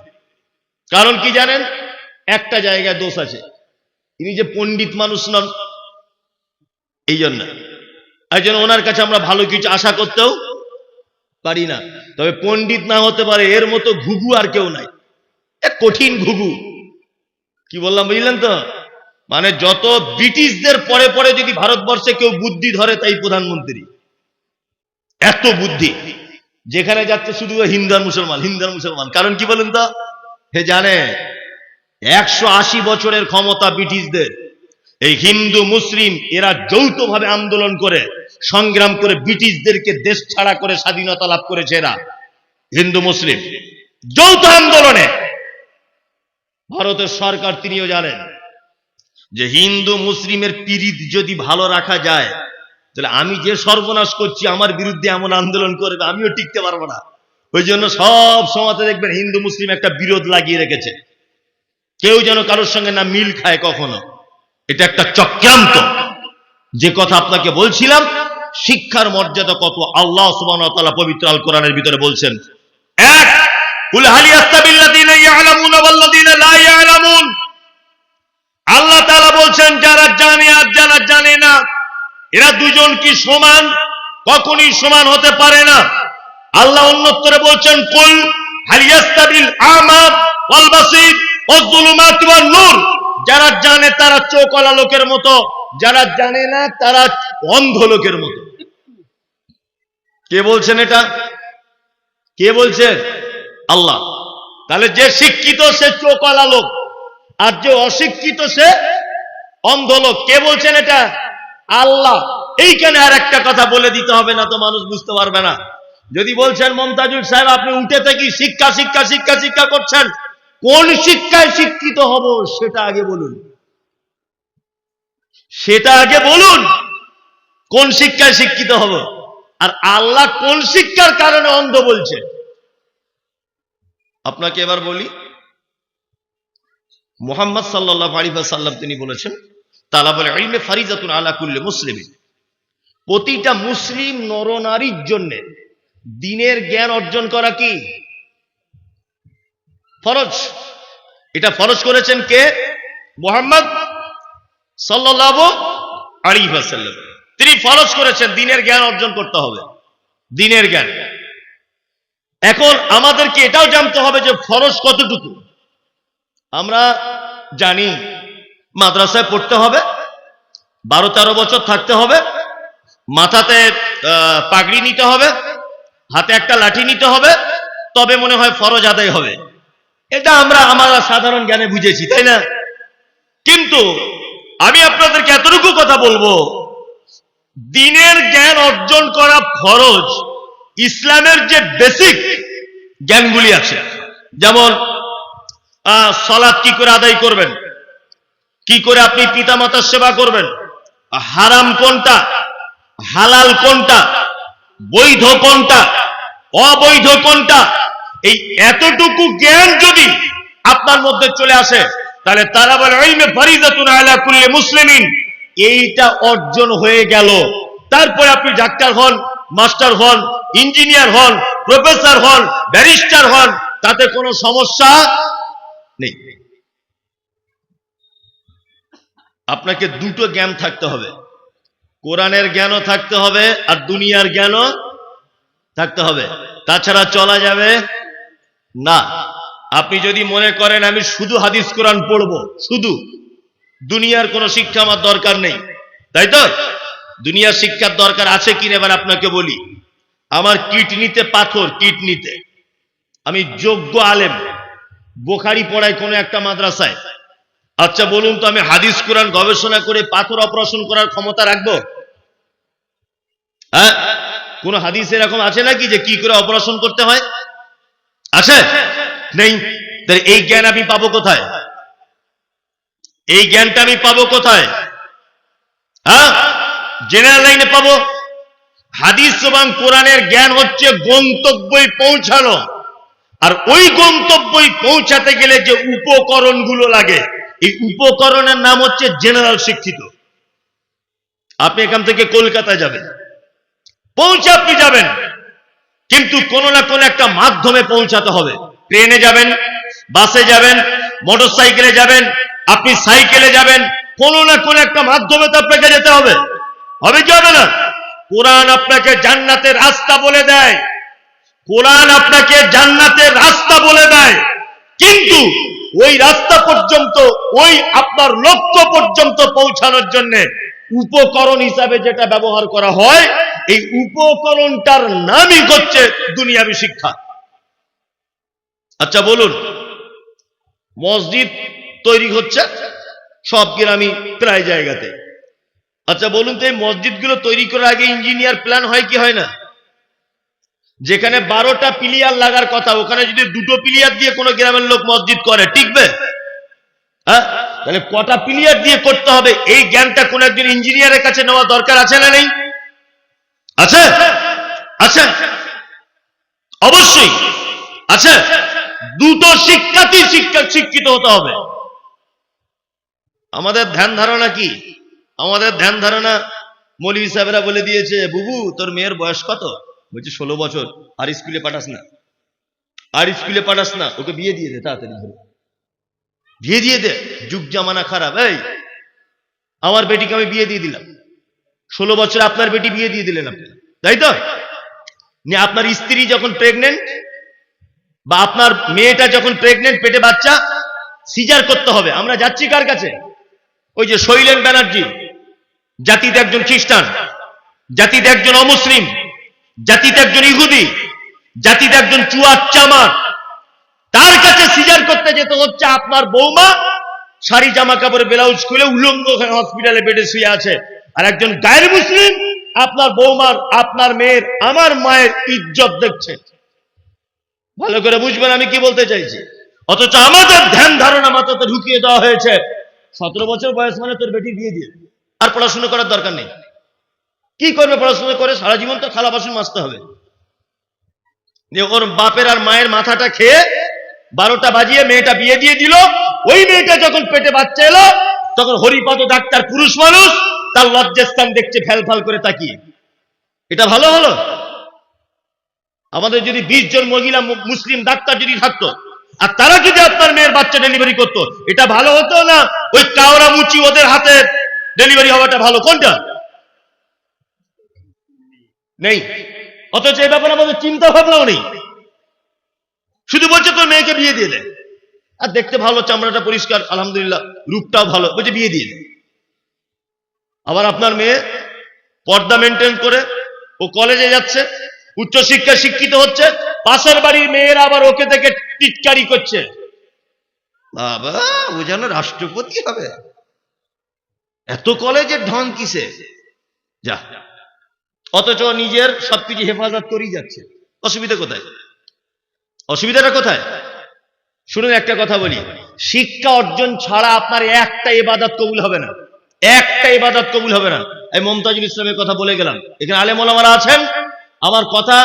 কারণ কি জানেন? একটা জায়গায় দোষ আছে, ইনি যে পণ্ডিত মানুষ নন, এই জন্য ওনার কাছে আমরা ভালো কিছু আশা করতেও পারি না। তবে পণ্ডিত না হতে পারে, এর মতো ঘুঘু আর কেউ নাই, এক কঠিন ঘুঘু। কি বললাম বুঝলেন তো? মানে যত ব্রিটিশদের পরে পরে যদি ভারতবর্ষে কেউ বুদ্ধি ধরে, তাই প্রধানমন্ত্রী। এত বুদ্ধি, যেখানে যাচ্ছে শুধু হিন্দু আর মুসলমান, হিন্দু আর মুসলমান। কারণ কি বলেন তো? হে জানে 180 বছরের ক্ষমতা ব্রিটিশদের, এই হিন্দু মুসলিম এরা যৌথভাবে আন্দোলন করে, সংগ্রাম করে ব্রিটিশদেরকে দেশ ছাড়া করে স্বাধীনতা লাভ করেছে। এরা হিন্দু মুসলিম যৌথ আন্দোলনে। ভারতের সরকার তিনিও জানেন যে হিন্দু মুসলিমের পিরিত যদি ভালো রাখা যায়, তাহলে আমি যে সর্বনাশ করছি, আমার বিরুদ্ধে এমন আন্দোলন করবে, আমিও টিকতে পারবো না। ওই জন্য সব সমাজে দেখবেন হিন্দু মুসলিম একটা বিরোধ লাগিয়ে রেখেছে, কেউ যেন কারোর সঙ্গে না মিল খায় কখনো। এটা একটা চক্রান্ত। যে কথা আপনাকে বলছিলাম, শিক্ষার মর্যাদা কত আল্লাহ সুবহানাহু ওয়া তাআলা পবিত্র আল কোরআনের ভিতরে বলছেন। এক, কুল হাল ইয়াস্তাবিল্লাযীনা ইয়ালামুনা ওয়াল্লাযীনা লা ইয়ালামুন। আল্লাহ তাআলা বলছেন, যারা জানে আর যারা জানে না, এরা দুজন কি সমান? কখনোই সমান হতে পারে না। আল্লাহ অন্যত্রে বলছেন, কুল হাল ইয়াস্তাবিল আমা ওয়াল বাসীর ওয়াজ যুলুমাতু ওয়ান নূর। যারা জানে তারা চোখওয়ালা লোকের মতো, যারা জানে না তারা অন্ধ লোকের মতো। কে বলছেন এটা? কে বলছেন? আল্লাহ। তাহলে যে শিক্ষিত সে চোখওয়ালা লোক, আর যে অশিক্ষিত সে অন্ধ লোক। কে বলছেন এটা? আল্লাহ। এইখানে আর একটা কথা বলে দিতে হবে, না তো মানুষ বুঝতে পারবে না। যদি বলছেন মমতাজুল সাহেব আপনি উঠে থেকে শিক্ষা শিক্ষা শিক্ষা শিক্ষা করছেন, কোন শিক্ষায় শিক্ষিত হব সেটা আগে বলুন, সেটা আগে বলুন, কোন শিক্ষায় শিক্ষিত হব। আর আল্লাহ কোন শিক্ষার কারণে অন্ধ বলছে? আপনাকে এবার বলি, মুহাম্মদ সাল্লাল্লাহু আলাইহি ওয়াসাল্লাম তিনি বলেছেন, তালাবুল ইলমি ফারিজাতুন আলা কুল্লি মুসলিমিন। প্রতিটা মুসলিম নরনারীর জন্য দ্বীনের জ্ঞান অর্জন করা কি? ফরজ। এটা ফরজ করেছেন কে? মুহাম্মদ সাল্লাল্লাহু আলাইহি ওয়াসাল্লাম। তিনি ফরজ করেছেন দ্বীনের জ্ঞান অর্জন করতে হবে, দ্বীনের জ্ঞান। এখন আমাদেরকে এটাও জানতে হবে যে ফরজ কতটুকু। আমরা জানি মাদ্রাসায় পড়তে হবে, 12-13 বছর থাকতে হবে, মাথাতে পাগড়ি নিতে হবে, হাতে একটা লাঠি নিতে হবে, তবে মনে হয় ফরজ আদায় হবে। এটা আমরা সাধারণ জ্ঞানে বুঝেছি, তাই না? কিন্তু আমি আপনাদেরকে এতটুকু কথা বলবো, দ্বীনের জ্ঞান অর্জন করা ফরজ। ইসলামের যে বেসিক জ্ঞানগুলি আছে, যেমন সালাত কি করে আদায় করবেন, কি করে আপনি পিতামাতার সেবা করবেন, হারাম কোনটা, হালাল কোনটা, বৈধ কোনটা, অবৈধ কোনটা, এই এতটুকু জ্ঞান যদি আপনার মধ্যে চলে আসে, তাহলে তালাবুল ইলমি ফরিদাতুন আলা কুল্লি মুসলিমিন, এইটা অর্জন হয়ে গেল। তারপরে আপনি ডাক্তার হন, মাস্টার হন, ইঞ্জিনিয়ার হন, প্রফেসর হন, ব্যারিস্টার হন, তাতে কোনো সমস্যা নেই। আপনাকে দুটো জ্ঞান থাকতে হবে, কোরআনের জ্ঞানও থাকতে হবে আর দুনিয়ার জ্ঞানও থাকতে হবে, তাছাড়া চলা যাবে না। আপনি যদি মনে করেন আমি শুধু হাদিস কোরআন পড়বো, শুধু, দুনিয়ার কোনো শিক্ষা আমার দরকার নেই, তাই তো? দুনিয়ার শিক্ষার দরকার আছে কিনা এবার আপনাকে বলি। আমার কিডনিতে পাথর, কিডনিতে, আমি যোগ্য আলেম, বুখারী পড়াই কোনো একটা মাদ্রাসায়। আচ্ছা বলুন তো, আমি হাদিস কোরআন গবেষণা করে পাথর অপারেশন করার ক্ষমতা রাখবো? হ্যাঁ, কোন হাদিস এরকম আছে নাকি যে কি করে অপারেশন করতে হয়? আছে? নেই। তাহলে এই জ্ঞান আমি পাবো কোথায়? এই জ্ঞানটা আমি পাবো কোথায়? হ্যাঁ, জেনারেল লাইনে পাবো। হাদিস এবং কোরআনের জ্ঞান হচ্ছে গন্তব্যে পৌঁছানো, আর ওই গন্তব্যে পৌঁছাতে গেলে যে উপকরণগুলো লাগে, এই উপকরণের নাম হচ্ছে জেনারেল শিক্ষিত। আপনি এখান থেকে কলকাতা যাবেন, পৌঁছে আপনি যাবেন, কিন্তু কোনো না কোনো একটা মাধ্যমে পৌঁছাতে হবে। ট্রেনে যাবেন, বাসে যাবেন, মোটর সাইকেলে যাবেন, আপনি সাইকেলে যাবেন, কোনো না কোনো একটা মাধ্যমে তো আপনাকে যেতে হবে। হবে কি হবে না? কোরআন আপনাকে জান্নাতের রাস্তা বলে দেয়, কোরআন আপনাকে জান্নাতের রাস্তা বলে দেয়, কিন্তু ওই রাস্তা পর্যন্ত, ওই আপনার লক্ষ্য পর্যন্ত পৌঁছানোর জন্য উপকরণ হিসাবে যেটা ব্যবহার করা হয়, এই উপকরণটার নামই হচ্ছে দুনিয়াবি শিক্ষা। আচ্ছা বলুন, মসজিদ তৈরি হচ্ছে সব গ্রামে প্রায় জায়গাতে। আচ্ছা বলুন তো, এই মসজিদগুলো তৈরি করার আগে ইঞ্জিনিয়ার প্ল্যান হয় কি হয় না? যেখানে 12টা পিলিয়ার লাগার কথা, ওখানে যদি 2টো পিলিয়ার দিয়ে কোনো গ্রামের লোক মসজিদ করে, টিকবে? হ্যাঁ, তাহলে কটা পিলিয়ার দিয়ে করতে হবে, এই জ্ঞানটা কোন একজন ইঞ্জিনিয়ারের কাছে নেওয়া দরকার আছে না নেই? আছে? আছে, অবশ্যই আছে। দুটো শিক্ষাতেই শিক্ষিত হতে হবে। আমাদের ধ্যান ধারণা কি? আমাদের ধ্যান ধারণা, মৌলভী সাহেবরা বলে দিয়েছে, বুবু তোর মেয়ের বয়স কত? বলছে 16 বছর। আর স্কুলে পাঠাস না, আর স্কুলে পাঠাস না, ওকে বিয়ে দিয়ে দে, তাড়াতাড়ি ধরে বিয়ে দিয়ে দে, যুগ জামানা খারাপ। এই আমার বেটিকে আমি বিয়ে দিয়ে দিলাম, 16 বছর আপনার বেটি বিয়ে দিয়ে দিলেন আপনি, তাই তো? আপনার স্ত্রী যখন প্রেগনেন্ট, বা আপনার মেয়েটা যখন প্রেগনেন্ট, পেটে বাচ্চা, সিজার করতে হবে। আমরা যাচ্ছি কার কাছে? ওই যে শৈলেন ব্যানার্জি, জাতিতে একজন খ্রিস্টান, জাতিতে একজন অমুসলিম, জাতিতে একজন ইহুদি, জাতিতে একজন চুয়ার চামার, তার কাছে সিজার করতে যেতে হচ্ছে। আপনার বৌমা শাড়ি জামা কাপড় ব্লাউজ খুলে উলঙ্গ হসপিটালে বেডে শুয়ে আছে, আর একজন গায়ের মুসলিম আপনার বৌমার, আপনার মেয়ের, আমার মায়ের ইজ্জত দেখছে। ভালো করে বুঝবেন আমি কি বলতে চাইছি। অথচ আমাদের ধ্যান ধারণা মাথাতে ঢুকিয়ে দেওয়া হয়েছে, 17 বছর বয়স মানে তোর বেটি বিয়ে দিয়ে, আর পড়াশোনা করার দরকার নেই। কি করবে পড়াশোনা করে? সারা জীবন তো থালা বাসন মাজতে হবে। ওর বাপের আর মায়ের মাথাটা খেয়ে 12টা বাজিয়ে মেয়েটা বিয়ে দিয়ে দিল। ওই মেয়েটা যখন পেটে বাচ্চা এলো, তখন হরিপদ ডাক্তার পুরুষ মানুষ, তার লজ্জাস্থান দেখছে ফ্যাল ফ্যাল করে তাকিয়ে। এটা ভালো হলো? আমাদের যদি 20 জন মহিলা মুসলিম ডাক্তার যদি থাকতো, আর তারা যদি আপনার মেয়ের বাচ্চা ডেলিভারি করতো, এটা ভালো হতো না ওই কাওড়া মুচি ওদের হাতে ডেলিভারি হওয়াটা ভালো? কোনটা? নেই। অথচ এই ব্যাপারে আমাদের চিন্তা ভাবনাও নেই। শুধু বলছে তোর মেয়েকে বিয়ে দিয়ে দে, আর দেখতে ভালো, চামড়াটা পরিষ্কার, আলহামদুলিল্লাহ, রূপটাও ভালো, বলছে বিয়ে দিয়ে দে। আবার আপনার মেয়ে পর্দা মেনটেন করে ও কলেজে যাচ্ছে, উচ্চশিক্ষা শিক্ষিত হচ্ছে, পাশের বাড়ির মেয়েরা আবার ওকে দেখে টিটকারি করছে, বাবা ও যেন রাষ্ট্রপতি হবে, এত কলেজের ঢং কিসে? যা। অথচ নিজের সবকিছু হেফাজত করেই যাচ্ছে। অসুবিধা কোথায়? অসুবিধাটা কোথায়? শুনুন একটা কথা বলি, শিক্ষা অর্জন ছাড়া আপনার একটা ইবাদত কবুল হবে না, একটা ইবাদত কবুল হবে না। এই মমতাজুল ইসলামের কথা বলে গেলাম, এখানে আলেম ওলামারা আছেন, আমার কথা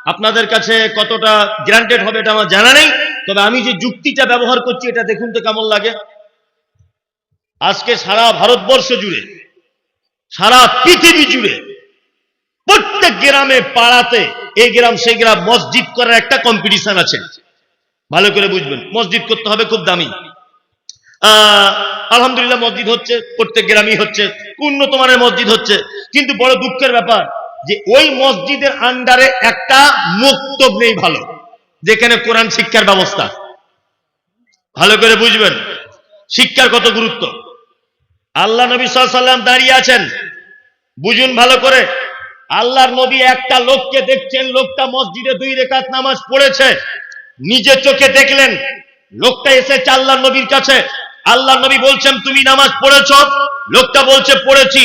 আপনাদের কাছে কতটা গ্রান্টেড হবে এটা আমার জানা নেই, তবে আমি যে যুক্তিটা ব্যবহার করছি এটা দেখুন তো কেমন লাগে। আজকে সারা ভারতবর্ষ জুড়ে, সারা পৃথিবী জুড়ে, প্রত্যেক গ্রামে পাড়াতে, এই গ্রাম সেই গ্রাম মসজিদ করার একটা কম্পিটিশন আছে। ভালো করে বুঝবেন, মসজিদ করতে হবে খুব দামি। আলহামদুলিল্লাহ মসজিদ হচ্ছে, প্রত্যেক গ্রামই হচ্ছে, উন্নত মানের মসজিদ হচ্ছে। কিন্তু বড় দুঃখের ব্যাপার যে ওই মসজিদের আন্ডারে একটা মক্তব নেই ভালো, যেখানে কোরআন শিক্ষার ব্যবস্থা। ভালো করে বুঝবেন শিক্ষার কত গুরুত্ব। আল্লাহ নবী সাল্লাল্লাহু আলাইহি ওয়াসাল্লাম দাঁড়িয়ে আছেন, বুঝুন ভালো করে। আল্লাহর নবী একটা লোককে দেখছেন, লোকটা মসজিদে 2 রাকাত নামাজ পড়েছে, নিজে চোখে দেখলেন। লোকটা এসেছে আল্লাহর নবীর কাছে, আল্লাহর নবী বলছেন তুমি নামাজ পড়েছো? লোকটা বলছে পড়েছি।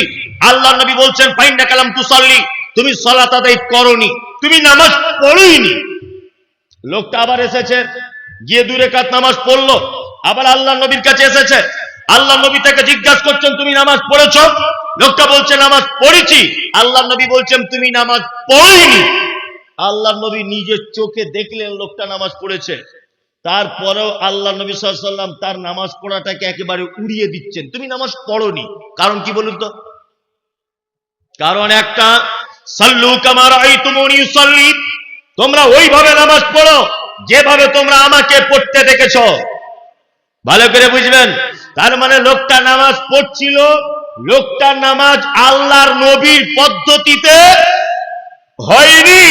আল্লাহর নবী বলছেন ফাইন্না কালাম তুসাল্লি, তুমি সালাত আদায় করোনি, তুমি নামাজ পড়োইনি। লোকটা আবার এসেছে, গিয়ে 2 রাকাত নামাজ পড়লো, আবার আল্লাহর নবীর কাছে এসেছে। আল্লাহ নবী তাকে জিজ্ঞাসা করছেন তুমি নামাজ পড়েছো? লোকটা বলছে নামাজ পড়েছি। আল্লাহ নবী বলছেন তুমি নামাজ পড়োইনি। আল্লাহ নবী নিজের চোখে দেখলেন লোকটা নামাজ পড়েছে, তারপরেও আল্লাহ নবী সাল্লাল্লাহু আলাইহি ওয়াসাল্লাম তার নামাজ পড়াটাকে একেবারে উড়িয়ে দিচ্ছেন, তুমি নামাজ পড়োনি। কারণ কি বলুন তো? কারণ একটা, সাল্লু কামা রাআইতুমুনি উসাল্লি, তোমরা ওইভাবে নামাজ পড়ো যেভাবে তোমরা আমাকে পড়তে দেখেছো। ভালো করে বুঝবেন। তার মানে লোকটা নামাজ পড়ছিল, লোকটা নামাজ আল্লাহর নবীর পদ্ধতিতে হয়নি।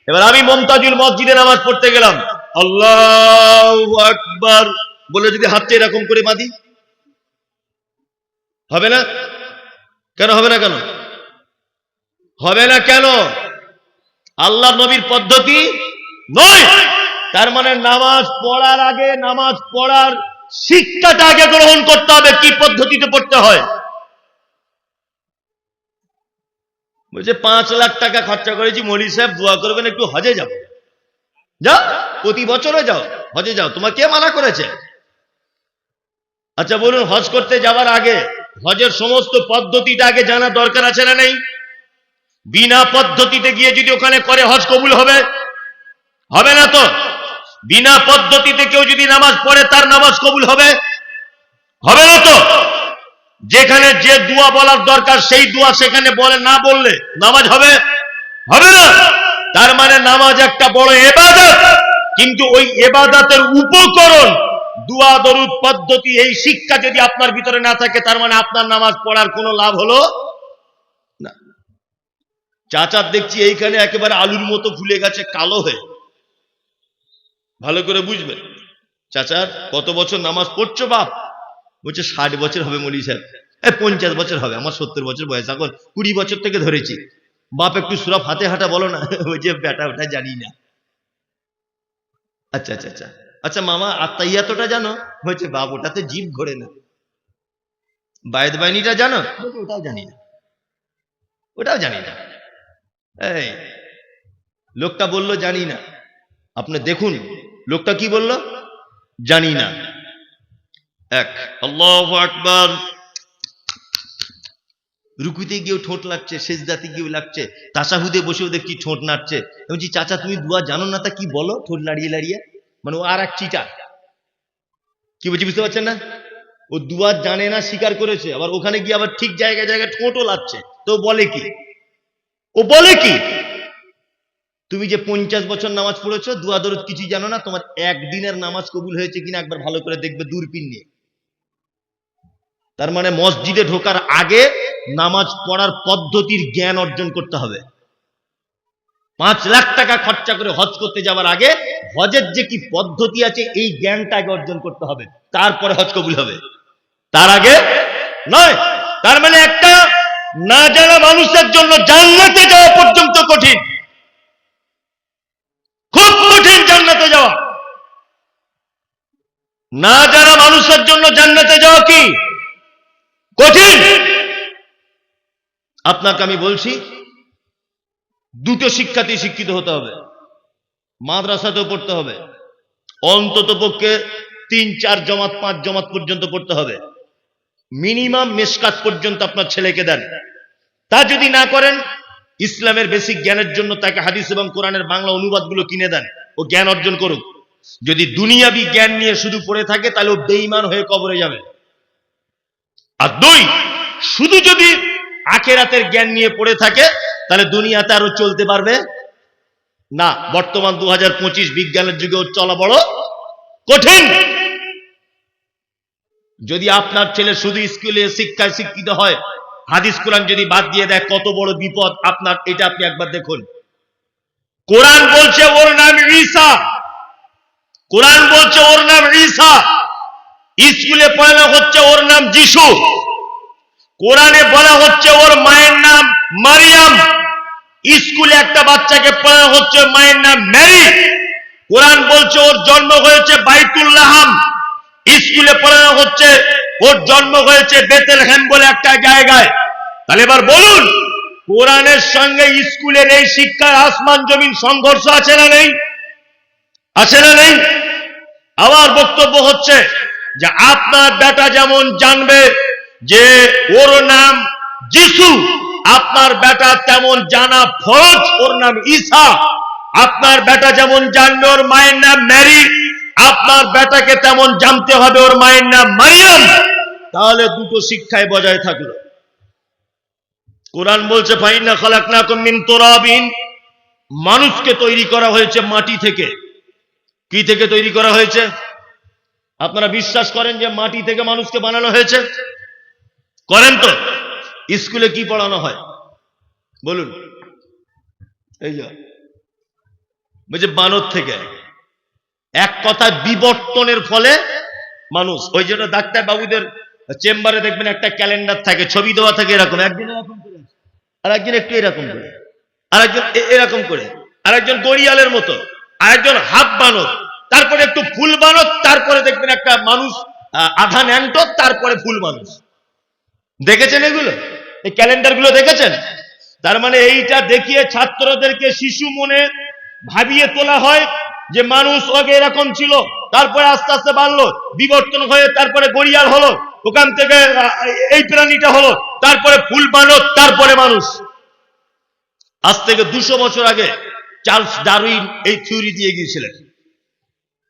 এবার আমি মমতাজুল মসজিদে নামাজ পড়তে গেলাম, আল্লাহু আকবার বলে যদি হাতটা এরকম করে বাঁধি, হবে না? কেন হবে না? কেন হবে না? কেন? আল্লাহর নবীর পদ্ধতি নয়। তার মানে নামাজ পড়ার আগে নামাজ পড়ার শিক্ষাটা আগে গ্রহণ করতে হবে, কি পদ্ধতিতে পড়তে হয়। বলছে 5 লাখ টাকা খরচা করেছি, মৌলভী সাহেব দোয়া করবেন একটু হজে যাব। যাও, প্রতি বছরে যাও, হজে যাও, তোমার কে মানা করেছে? আচ্ছা বলুন, হজ করতে যাওয়ার আগে হজের সমস্ত পদ্ধতিটা আগে জানা দরকার আছে না নেই? বিনা পদ্ধতিতে গিয়ে যদি ওখানে করে হজ কবুল হবে? হবে না তো। বিনা পদ্ধতিতে কেউ যদি নামাজ পড়ে তার নামাজ কবুল হবে? হবে না তো। যেখানে যে দোয়া বলার দরকার সেই দোয়া সেখানে বলে না বললে নামাজ হবে? হবে না। তার মানে নামাজ একটা বড় ইবাদত, কিন্তু ওই ইবাদতের উপকরণ দোয়া দরুদ পদ্ধতি, এই শিক্ষা যদি আপনার ভিতরে না থাকে তার মানে আপনার নামাজ পড়ার কোনো লাভ হলো না। চাচার দেখছি এইখানে একেবারে আলুর মতো ফুলে গেছে কালো হয়ে। ভালো করে বুঝবেন। চাচার কত বছর নামাজ পড়ছো বাপ? বলছে 60 বছর হবে মৌলভী সাহেব। 50 বছর হবে, আমার 70 বছর বয়স, এখন 20 বছর থেকে ধরেছি। বাপ একটু সূরা ফাতিহাটা বলো না। বলছে বেটা ওটা জানি না। আচ্ছা আচ্ছা আচ্ছা আচ্ছা মামা আত্তাহিয়াতটা জানো? বলছে বাপ ওটাতে জিভ ঘোরে না। বায়েত বাইনিটা জানো? ওটাও জানি না, ওটাও জানি না। এই লোকটা বলল জানি না। আপনি দেখুন লোকটা কি বলল, জানি না। এক, আল্লাহু আকবার। রুকুতে গিয়েও ঠোঁট লাগছে, সেজদাতে গিয়েও লাগছে, তাশাহুদে বসেও দেখছি ঠোঁট নাড়ছে। বলছি চাচা তুমি দোয়া জানো না তা কি বলো? ঠোঁট লাড়িয়ে লাড়িয়ে, মানে ও আর এক চিটার। কি বলছি বুঝতে পারছেন না? ও দোয়া জানে না, স্বীকার করেছে, আবার ওখানে গিয়ে আবার ঠিক জায়গায় জায়গায় ঠোঁটও লাগছে। তো বলে কি? ও বলে কি? তুমি যে 50 বছর নামাজ পড়েছো, দোয়া দরুদ কিছু জানো না, তোমার একদিনের নামাজ কবুল হয়েছে কিনা একবার ভালো করে দেখবে দূরবীন নিয়ে। তার মানে মসজিদে ঢোকার আগে নামাজ পড়ার পদ্ধতির জ্ঞান অর্জন করতে হবে। 5 লাখ টাকা খরচা করে হজ করতে যাওয়ার আগে হজের যে কি পদ্ধতি আছে এই জ্ঞানটা আগে অর্জন করতে হবে, তারপরে হজ কবুল হবে, তার আগে নয়। তার মানে একটা না জানা মানুষের জন্য জান্নাতে যাওয়া পর্যন্ত কঠিন, খুব কঠিন জান্নাতে যাওয়া। না জানা মানুষের জন্য জান্নাতে যাওয়া কি কঠিন। আপনাকে আমি বলছি দুটো শিক্ষাতেই শিক্ষিত হতে হবে। মাদ্রাসাতেও পড়তে হবে, অন্তত পক্ষে 3-4 জমাত 5 জমাত পর্যন্ত পড়তে হবে। মিনিমাম মেশকাত পর্যন্ত আপনার ছেলেকে দেন। তা যদি না করেন ইসলামের বেসিক জ্ঞানের জন্য তাকে হাদিস এবং কোরআনের বাংলা অনুবাদগুলো কিনে দেন, ও জ্ঞান অর্জন করুক। যদি দুনিয়াবি জ্ঞান নিয়ে শুধু পড়ে থাকে তাহলে ও বেঈমান হয়ে কবরে যাবে। আর দুই, শুধু যদি আখিরাতের জ্ঞান নিয়ে পড়ে থাকে তাহলে দুনিয়াতে আরো চলতে পারবে না। বর্তমান 2025 বিজ্ঞানের যুগে চলা বড় কঠিন। যদি আপনার ছেলে শুধু স্কুলে শিক্ষায় শিক্ষিত হয়, হাদিস কোরআন যদি বাদ দিয়ে দেয়, কত বড় বিপদ আপনার, এটা আপনি একবার দেখুন। কোরআন বলছে ওর নাম ঈসা, কোরআন বলছে ওর নাম ঈসা, স্কুলে পড়ানো হচ্ছে ওর নাম যিশু, কোরআনে বলা হচ্ছে ওর মায়ের নাম মারিয়াম, স্কুলে একটা বাচ্চাকে পড়ানো হচ্ছে মায়ের নাম মেরি। কোরআন বলছে ওর জন্ম হয়েছে বাইতুল্লাহাম, স্কুলে পড়ানো হচ্ছে ওর জন্ম হয়েছে বেতেলহেম বলে একটা জায়গায়। তাহলে এবার বলুন, কোরআনের সঙ্গে স্কুলের এই শিক্ষার আসমান জমিন সংঘর্ষ আছে না নেই? আছে না নেই? আবার বক্তব্য হচ্ছে যে আপনার বেটা যেমন জানবে যে ওর নাম যিশু, আপনার বেটা তেমন জানা ফরজ, ওর নাম ঈসা। আপনার বেটা যেমন জানবে ওর মায়ের নাম মেরি, আপনার বেটাকে তেমন জানতে হবে ওর মায়ের নাম মারিয়াম। তাহলে দুটো শিক্ষায় বজায় থাকলো। কোরআন বলছে ফাইন্না খালাকনাকুম মিন তুরাবিন, মানুষকে তৈরি করা হয়েছে মাটি থেকে। কি থেকে তৈরি করা হয়েছে? আপনারা বিশ্বাস করেন যে মাটি থেকে মানুষকে বানানো হয়েছে? করেন তো? স্কুলে কি পড়ানো হয় বলুন? এই যে বলছে বানর থেকে। এক কথা বিবর্তনের ফলে মানুষ। ওই জন্য ডাক্তার বাবুদের চেম্বারে দেখবেন একটা ক্যালেন্ডার থাকে, ছবি দেওয়া থাকে এরকম, একদিন এরকম করে, আর একদিন একটু এরকম করে, আরেকজন এরকম করে, আরেকজন গড়িয়ালের মতো, আরেকজন হাফ বানর, তারপরে একটু ফুল বানর, তারপরে দেখবেন একটা মানুষ আধা ন্যান্টো, তারপরে ফুল মানুষ। দেখেছেন এগুলো? এই ক্যালেন্ডার গুলো দেখেছেন? তার মানে এইটা দেখিয়ে ছাত্রদেরকে শিশু মনে ভাবিয়ে তোলা হয় যে মানুষ আগে এরকম ছিল, তারপরে আস্তে আস্তে বাড়লো, বিবর্তন হয়ে তারপরে গড়িয়াল হলো, ওখান থেকে এই প্রাণীটা হলো, তারপরে ফুল বানর, তারপরে মানুষ। আজ থেকে 200 বছর আগে চার্লস ডারউইন এই থিওরি দিয়ে গিয়েছিলেন।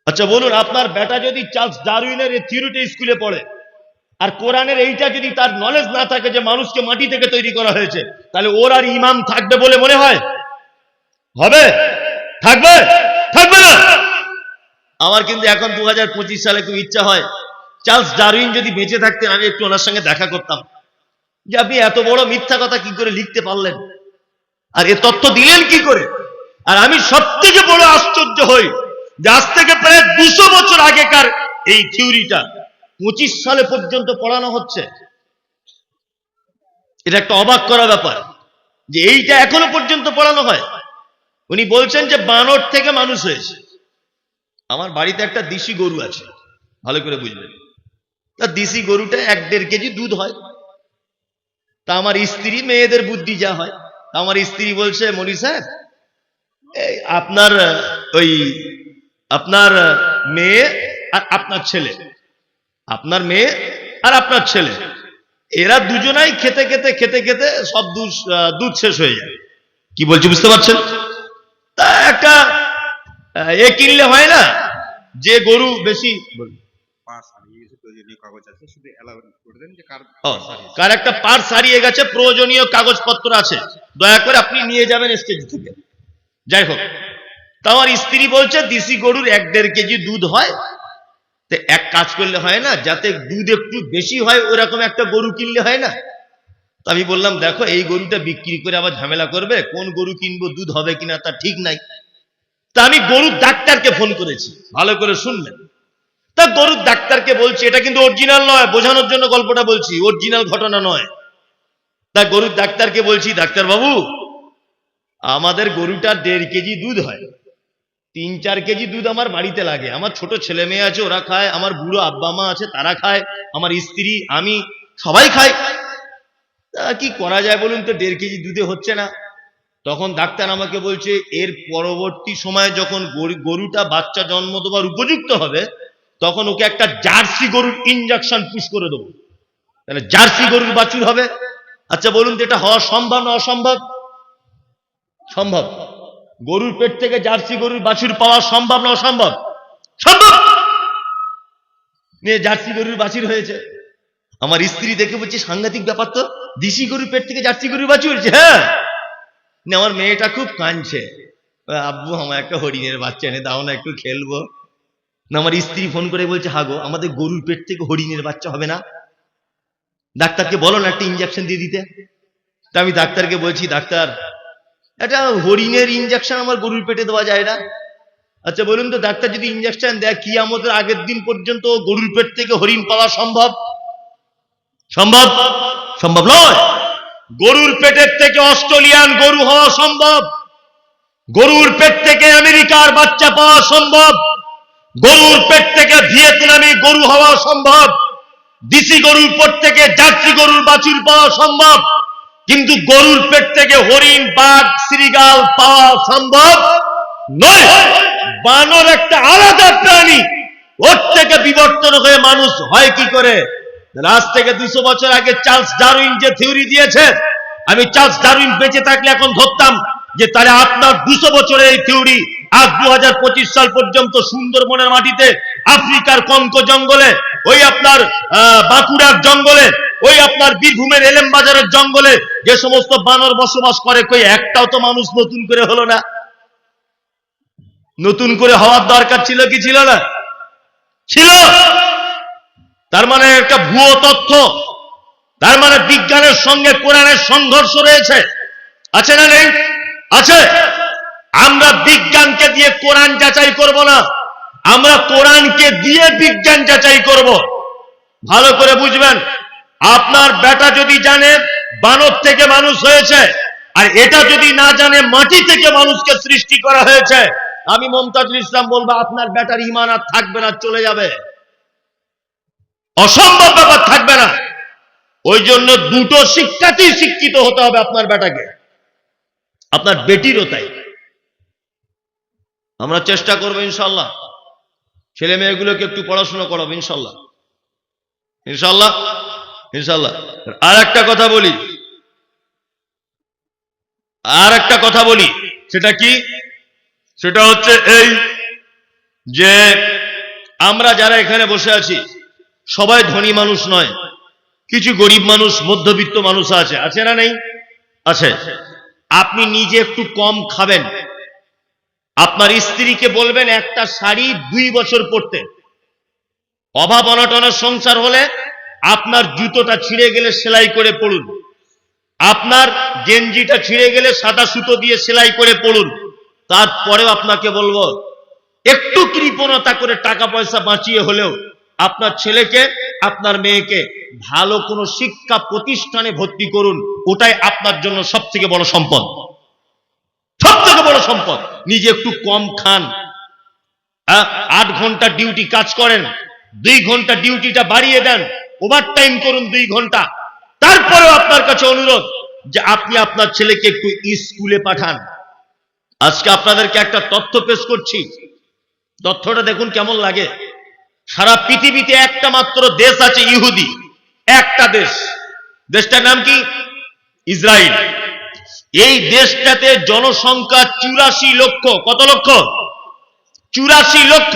আচ্ছা বলুন, আপনার বেটা যদি চার্লস ডারউইনের এই থিওরিটা স্কুলে পড়ে, আর কোরআনের এইটা যদি তার নলেজ না থাকে যে মানুষকে মাটি থেকে তৈরি করা হয়েছে, তাহলে ওর আর ইমাম থাকবে বলে মনে হয়? হবে? থাকবে? থাকবে না। আমার কিন্তু এখন 2025 সালে খুব ইচ্ছা হয়, চার্লস ডারউইন যদি বেঁচে থাকতেন, আমি একটু ওনার সঙ্গে দেখা করতাম, যে আপনি এত বড় মিথ্যা কথা কি করে লিখতে পারলেন, আর এ তথ্য দিলেন কি করে? আর আমি সব থেকে বড় আশ্চর্য হই যে আজ থেকে প্রায় 200 বছর আগেকার এই থিওরিটা 25 সালে পর্যন্ত পড়ানো হচ্ছে। এটা একটা অবাক করা ব্যাপার যে এইটা এখনো পর্যন্ত পড়ানো হয়। উনি বলছেন যে বানর থেকে মানুষ হয়েছে। আমার বাড়িতে একটা দেশি গরু আছে, ভালো করে বুঝবেন। তা দেশি গরুটা 1-1.5 কেজি দুধ হয়। তা আমার স্ত্রী, মেয়েদের বুদ্ধি যা হয়, তা আমার স্ত্রী বলছে, মনি সাহেব, আপনার আপনার মেয়ে আর আপনার ছেলে, আপনার মেয়ে আর আপনার ছেলে, এরা দুজনাই খেতে খেতে খেতে খেতে সব দুধ শেষ হয়ে যায়। কি বলছি বুঝতে পারছেন? তা একটা কিনলে হয় না যে গরু বেশি, কার একটা পার্স হারিয়ে গেছে, প্রয়োজনীয় কাগজপত্র আছে, দয়া করে আপনি নিয়ে যাবেন স্টেজ থেকে। যাই হোক, তা আমার স্ত্রী বলছে দেশি গরুর 1-1.5 কেজি দুধ হয়, তো এক কাজ করলে হয় না, যাতে দুধ একটু বেশি হয় ওরকম একটা গরু কিনলে হয় না? তো আমি বললাম, দেখো এই গরুটা বিক্রি করে আবার ঝামেলা করবে, কোন গরু কিনবো, দুধ হবে কিনা তা ঠিক নাই। তা আমি গরুর ডাক্তারকে ফোন করেছি, ভালো করে শুনবেন। তা গরুর ডাক্তারকে বলছি, এটা কিন্তু অরিজিনাল নয়, বোঝানোর জন্য গল্পটা বলছি, অরিজিনাল ঘটনা নয়। তা গরুর ডাক্তারকে বলছি, ডাক্তার বাবু, আমাদের গরুটা 1.5 কেজি দুধ হয়, 3-4 কেজি দুধ আমার বাড়িতে লাগে, আমার ছোট ছেলে মেয়ে আছে ওরা খায়, আমার বুড়ো আব্বা মা আছে তারা খায়, আমার স্ত্রী, আমি, সবাই খায়। তা কি করা যায় বলুন তো, 1.5 কেজি দুধে হচ্ছে না। তখন ডাক্তার আমাকে বলছে, এর পরবর্তী সময়ে যখন গরুটা বাচ্চা জন্ম দেওয়ার উপযুক্ত হবে, তখন ওকে একটা জার্সি গরুর ইনজেকশন পুশ করে দেবো, তাহলে জার্সি গরুর বাছুর হবে। আচ্ছা বলুন তো, এটা হওয়া সম্ভব না অসম্ভব? সম্ভব। গরুর পেট থেকে জার্সি গরুর বাছুর পাওয়া সম্ভব না অসম্ভব? সম্ভব। নিয়ে জার্সি গরুর বাছুর হয়েছে। আমার স্ত্রী দেখে বলছে সাংঘাতিক ব্যাপার তো, দেশি গরুর পেট থেকে জার্সি গরুর বাছুর। হ্যাঁ। আমার মেয়েটা খুব কাঁদছে, আব্বু আমার একটা হরিণের বাচ্চা এনে দাও না, একটু খেলবো। না, আমার স্ত্রী ফোন করে বলছে হাগো আমাদের গরুর পেট থেকে হরিণের বাচ্চা হবে না, ডাক্তারকে বলো না একটা ইঞ্জেকশন দিয়ে দিতে। তা আমি ডাক্তারকে বলছি, ডাক্তার এটা হরিণের ইঞ্জেকশন আমার গরুর পেটে দেওয়া যায় না। আচ্ছা বলুন তো ডাক্তার, যদি ইঞ্জেকশন দেয় কিয়ামতের আগের দিন পর্যন্ত গরুর পেট থেকে হরিণ পাওয়া সম্ভব? সম্ভব? সম্ভব নয়। গরুর পেটের থেকে অস্ট্রেলিয়ান গরু হওয়া সম্ভব, গরুর পেট থেকে আমেরিকার বাচ্চা পাওয়া সম্ভব, গরুর পেট থেকে ভিয়েতনামি গরু হওয়া সম্ভব, দেশি গরুর পেট থেকে জার্সি গরুর বাছুর পাওয়া সম্ভব, কিন্তু গরুর পেট থেকে হরিণ, বাঘ, শ্রীগাল পাওয়া সম্ভব নয়। বানর একটা আলাদা প্রাণী, ওর থেকে বিবর্তন হয়ে মানুষ হয় কি করে? আজ থেকে 200 বছর আগে চার্লস ডারউইন যে থিওরি দিয়েছে, আমি চার্লস ডারউইন বেঁচে থাকলে এখন ধরতাম যে তাহলে আপনার 200 বছরের এই থিওরি আজ 2025 সাল পর্যন্ত সুন্দরবনের মাটিতে, আফ্রিকার কঙ্কো জঙ্গলে, ওই আপনার বাঁকুড়ার জঙ্গলে, ওই আপনার বীরভূমের এলেম বাজারের জঙ্গলে যে সমস্ত বানর বসবাস করে, কই একটাও তো মানুষ নতুন করে হলো না। নতুন করে হওয়ার দরকার ছিল কি ছিল না? ছিল। তার মানে একটা ভুয়ো তথ্য, তার মানে বিজ্ঞানের সঙ্গে কোরআনের সংঘর্ষ রয়েছে, আছে না নেই? আছে। আমরা বিজ্ঞানকে দিয়ে কোরআন যাচাই করব না, আমরা কোরআনকে দিয়ে বিজ্ঞান যাচাই করব। ভালো করে বুঝবেন, আপনার বেটা যদি জানে বানর থেকে মানুষ হয়েছে, আর এটা যদি না জানে মাটি থেকে মানুষকে সৃষ্টি করা হয়েছে, আমি মমতাজুল ইসলাম বলবো আপনার বেটার ঈমান আর থাকবে না, চলে যাবে। অসম্ভব ব্যাপার, থাকবে না। ওই জন্য দুটো শিক্ষাতেই শিক্ষিত হতে হবে আপনার বেটাকে, আপনার বেটিরও তাই। আমরা চেষ্টা করবো ইনশাল্লাহ ছেলে মেয়েগুলোকে একটু পড়াশোনা করাবো ইনশাল্লাহ, ইনশাল্লাহ, ইনশাল্লাহ। আর একটা কথা বলি, আর একটা কথা বলি, সেটা কি? সেটা হচ্ছে এই যে আমরা যারা এখানে বসে আছি সবাই ধনী মানুষ নয়, কিছু গরিব মানুষ, মধ্যবিত্ত মানুষ আছে, আছে না নেই? আছে। আপনি নিজে একটু কম খাবেন, আপনার স্ত্রীকে বলবেন একটা শাড়ি 2 বছর পরতে। অভাব অনটনের সংসার হলে আপনার জুতোটা ছিঁড়ে গেলে সেলাই করে পড়ুন, আপনার গেঞ্জিটা ছিঁড়ে গেলে সাদা সুতো দিয়ে সেলাই করে পড়ুন। তারপরেও আপনাকে বলবো একটু কৃপণতা করে টাকা পয়সা বাঁচিয়ে হলেও আপনার ছেলেকে, আপনার মেয়েকে ভালো কোনো শিক্ষা প্রতিষ্ঠানে ভর্তি করুন। ওটাই আপনার জন্য সব থেকে বড় সম্পদ, সব থেকে বড় সম্পদ। নিজে একটু কম খান, 8 ঘন্টা ডিউটি কাজ করেন, 2 ঘন্টা ডিউটিটা বাড়িয়ে দেন, ওভারটাইম করুন 2 ঘন্টা। তারপরেও আপনার কাছে অনুরোধ যে আপনি আপনার ছেলেকে একটু স্কুলে পাঠান। আজকে আপনাদেরকে একটা তথ্য পেশ করছি, তথ্যটা দেখুন কেমন লাগে। সারা পৃথিবীতে একটা মাত্র দেশ আছে ইহুদি, একটা দেশ, দেশটার নাম কি? ইসরায়েল। এই দেশটাতে জনসংখ্যা 84 লক্ষ। কত লক্ষ? 84 লক্ষ।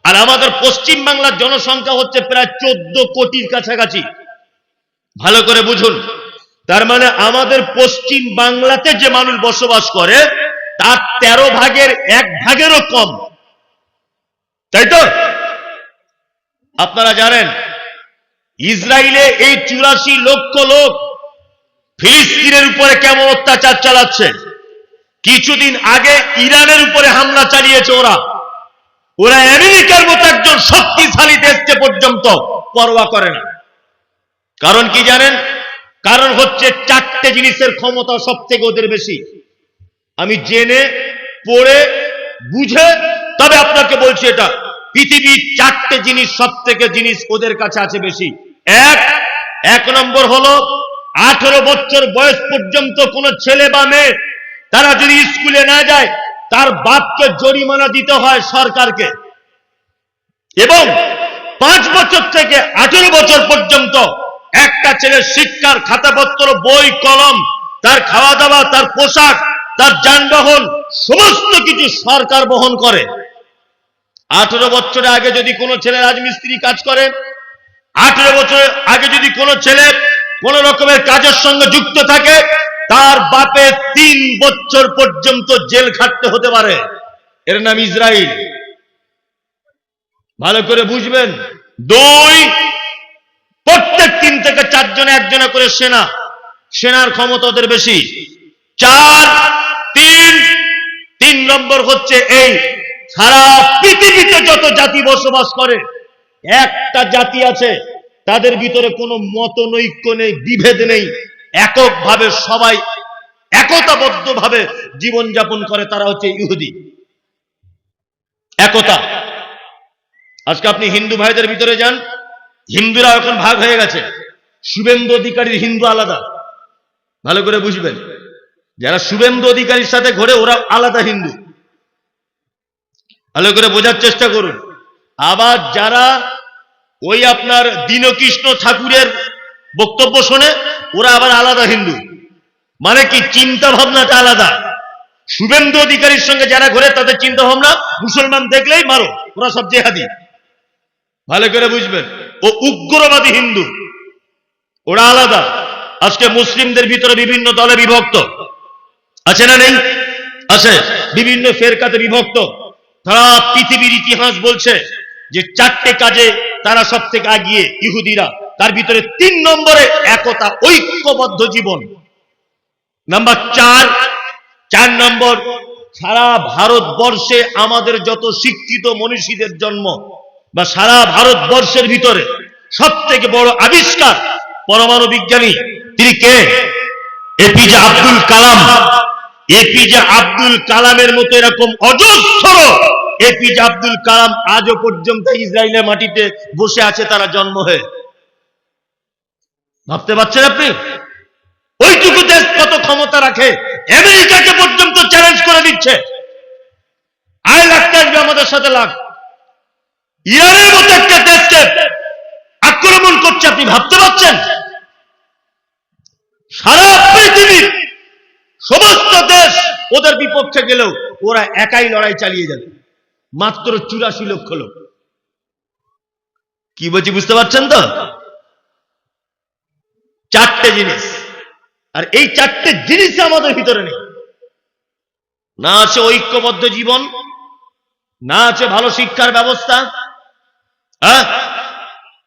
আর আমাদের পশ্চিম বাংলার জনসংখ্যা হচ্ছে প্রায় 14 কোটির কাছাকাছি। ভালো করে বুঝুন, তার মানে আমাদের পশ্চিম বাংলাতে যে মানুষ বসবাস করে তার 13 ভাগের 1 ভাগেরও কম, তাই তো? আপনারা জানেন ইসরায়েলে এই 84 লক্ষ লোক ফিলিস্তিনের উপরে কেমন অত্যাচার চালাচ্ছে। কিছুদিন আগে ইরানের উপরে হামলা চালিয়েছে ওরা। ওরা আমেরিকার মতো একজন শক্তিশালী দেশকে পর্যন্ত পরোয়া করে না। কারণ কি জানেন? কারণ হচ্ছে 4টে জিনিসের ক্ষমতা সব থেকে ওদের বেশি। আমি জেনে পড়ে বুঝে তবে আপনাকে বলছি, এটা পৃথিবীর 4টে জিনিস, সব থেকে জিনিস ওদের কাছে আছে বেশি। এক নম্বর হলো 18 বছর বয়স পর্যন্ত কোন ছেলে বা মেয়ে তারা যদি স্কুলে না যায় তার বাপকে জরিমানা দিতে হয় সরকারকে, এবং 5 বছর থেকে 18 বছর পর্যন্ত একটা ছেলের শিক্ষার খাতাপত্র, বই কলম, তার খাওয়া দাওয়া, তার পোশাক তার যানবাহন সমস্ত কিছু সরকার বহন করে। 18 বছরের আগে যদি কোনো ছেলে রাজমিস্ত্রি কাজ করে, 18 বছরের আগে যদি কোনো ছেলে কোন রকমের কাজের সঙ্গে যুক্ত থাকে, তার বাপে 3 বছর পর্যন্ত জেল খাটতে হতে পারে। এর নাম ইসরায়েল। ভালো করে বুঝবেন। 2, প্রত্যেক 3 থেকে 4 জনে একজনা করে সেনার ক্ষমতা ওদের বেশি। 4, 3 নম্বর হচ্ছে এই সারা পৃথিবীতে যত জাতি বসবাস করে, একটা জাতি আছে তাদের ভিতরে কোনো মতনৈক্য নেই, বিভেদ নেই, এককভাবে সবাই একতাবদ্ধভাবে জীবনযাপন করে, তারা হচ্ছে ইহুদি। একতা। আজকে আপনি হিন্দু ভাইদের ভিতরে যান, হিন্দুরা এখন ভাগ হয়ে গেছে। শুভেন্দু অধিকারীর হিন্দু আলাদা, ভালো করে বুঝবেন। যারা শুভেন্দু অধিকারীর সাথে ঘোরে ওরা আলাদা হিন্দু, ভালো করে বোঝার চেষ্টা করুন। আবার যারা ওই আপনার দীনকৃষ্ণ ঠাকুরের বক্তব্য শোনে ওরা আবার আলাদা হিন্দু। মানে কি, চিন্তা ভাবনাটা আলাদা। শুভেন্দু অধিকারীর সঙ্গে যারা ঘোরে তাদের চিন্তা ভাবনা মুসলমান দেখলেই মারো, ওরা সব জেহাদি, ভালো করে বুঝবেন। ও উগ্রবাদী হিন্দু, ওরা আলাদা। আজকে মুসলিমদের ভিতরে বিভিন্ন দলে বিভক্ত আছে না নেই? আছে। বিভিন্ন ফেরকাতে বিভক্ত। তারা পৃথিবীর ইতিহাস বলছে যে 4টে কাজে তারা সব থেকে এগিয়ে ইহুদিরা। তার ভিতরে 3 নম্বরে একতা, ঐক্যবদ্ধ জীবন। নাম্বার 4 নম্বর, সারা ভারতবর্ষে আমাদের যত শিক্ষিত মনীষীদের জন্ম, বা সারা ভারতবর্ষের ভিতরে সব থেকে বড় আবিষ্কার পরমাণু বিজ্ঞানী, তিনি কে? এপিজে আব্দুল কালাম। এপিজে আব্দুল কালামের মতো এরকম অজস্র এপিজে আব্দুল কালাম আজও পর্যন্ত ইসরায়েলের মাটিতে বসে আছে তারা জন্ম হয়ে। ভাবতে পারছেন আপনি? ওইটুকু দেশ কত ক্ষমতা রাখে, আমেরিকাকে পর্যন্ত চ্যালেঞ্জ করে দিচ্ছে। আয় লাগতে আসবে আমাদের সাথে লাগ। ইরানের মতো একটা দেশকে আক্রমণ করছে, আপনি ভাবতে পারছেন? সারা পৃথিবীর সমস্ত দেশ ওদের বিপক্ষে গেলেও ওরা একাই লড়াই চালিয়ে যাবে। মাত্র 84 লক্ষ লোক। কি বলছি বুঝতে পারছেন তো? 4টে জিনিস, আর এই 4টে জিনিস আমাদের ভিতরে নেই। না আছে ঐক্যবদ্ধ জীবন, না আছে ভালো শিক্ষার ব্যবস্থা,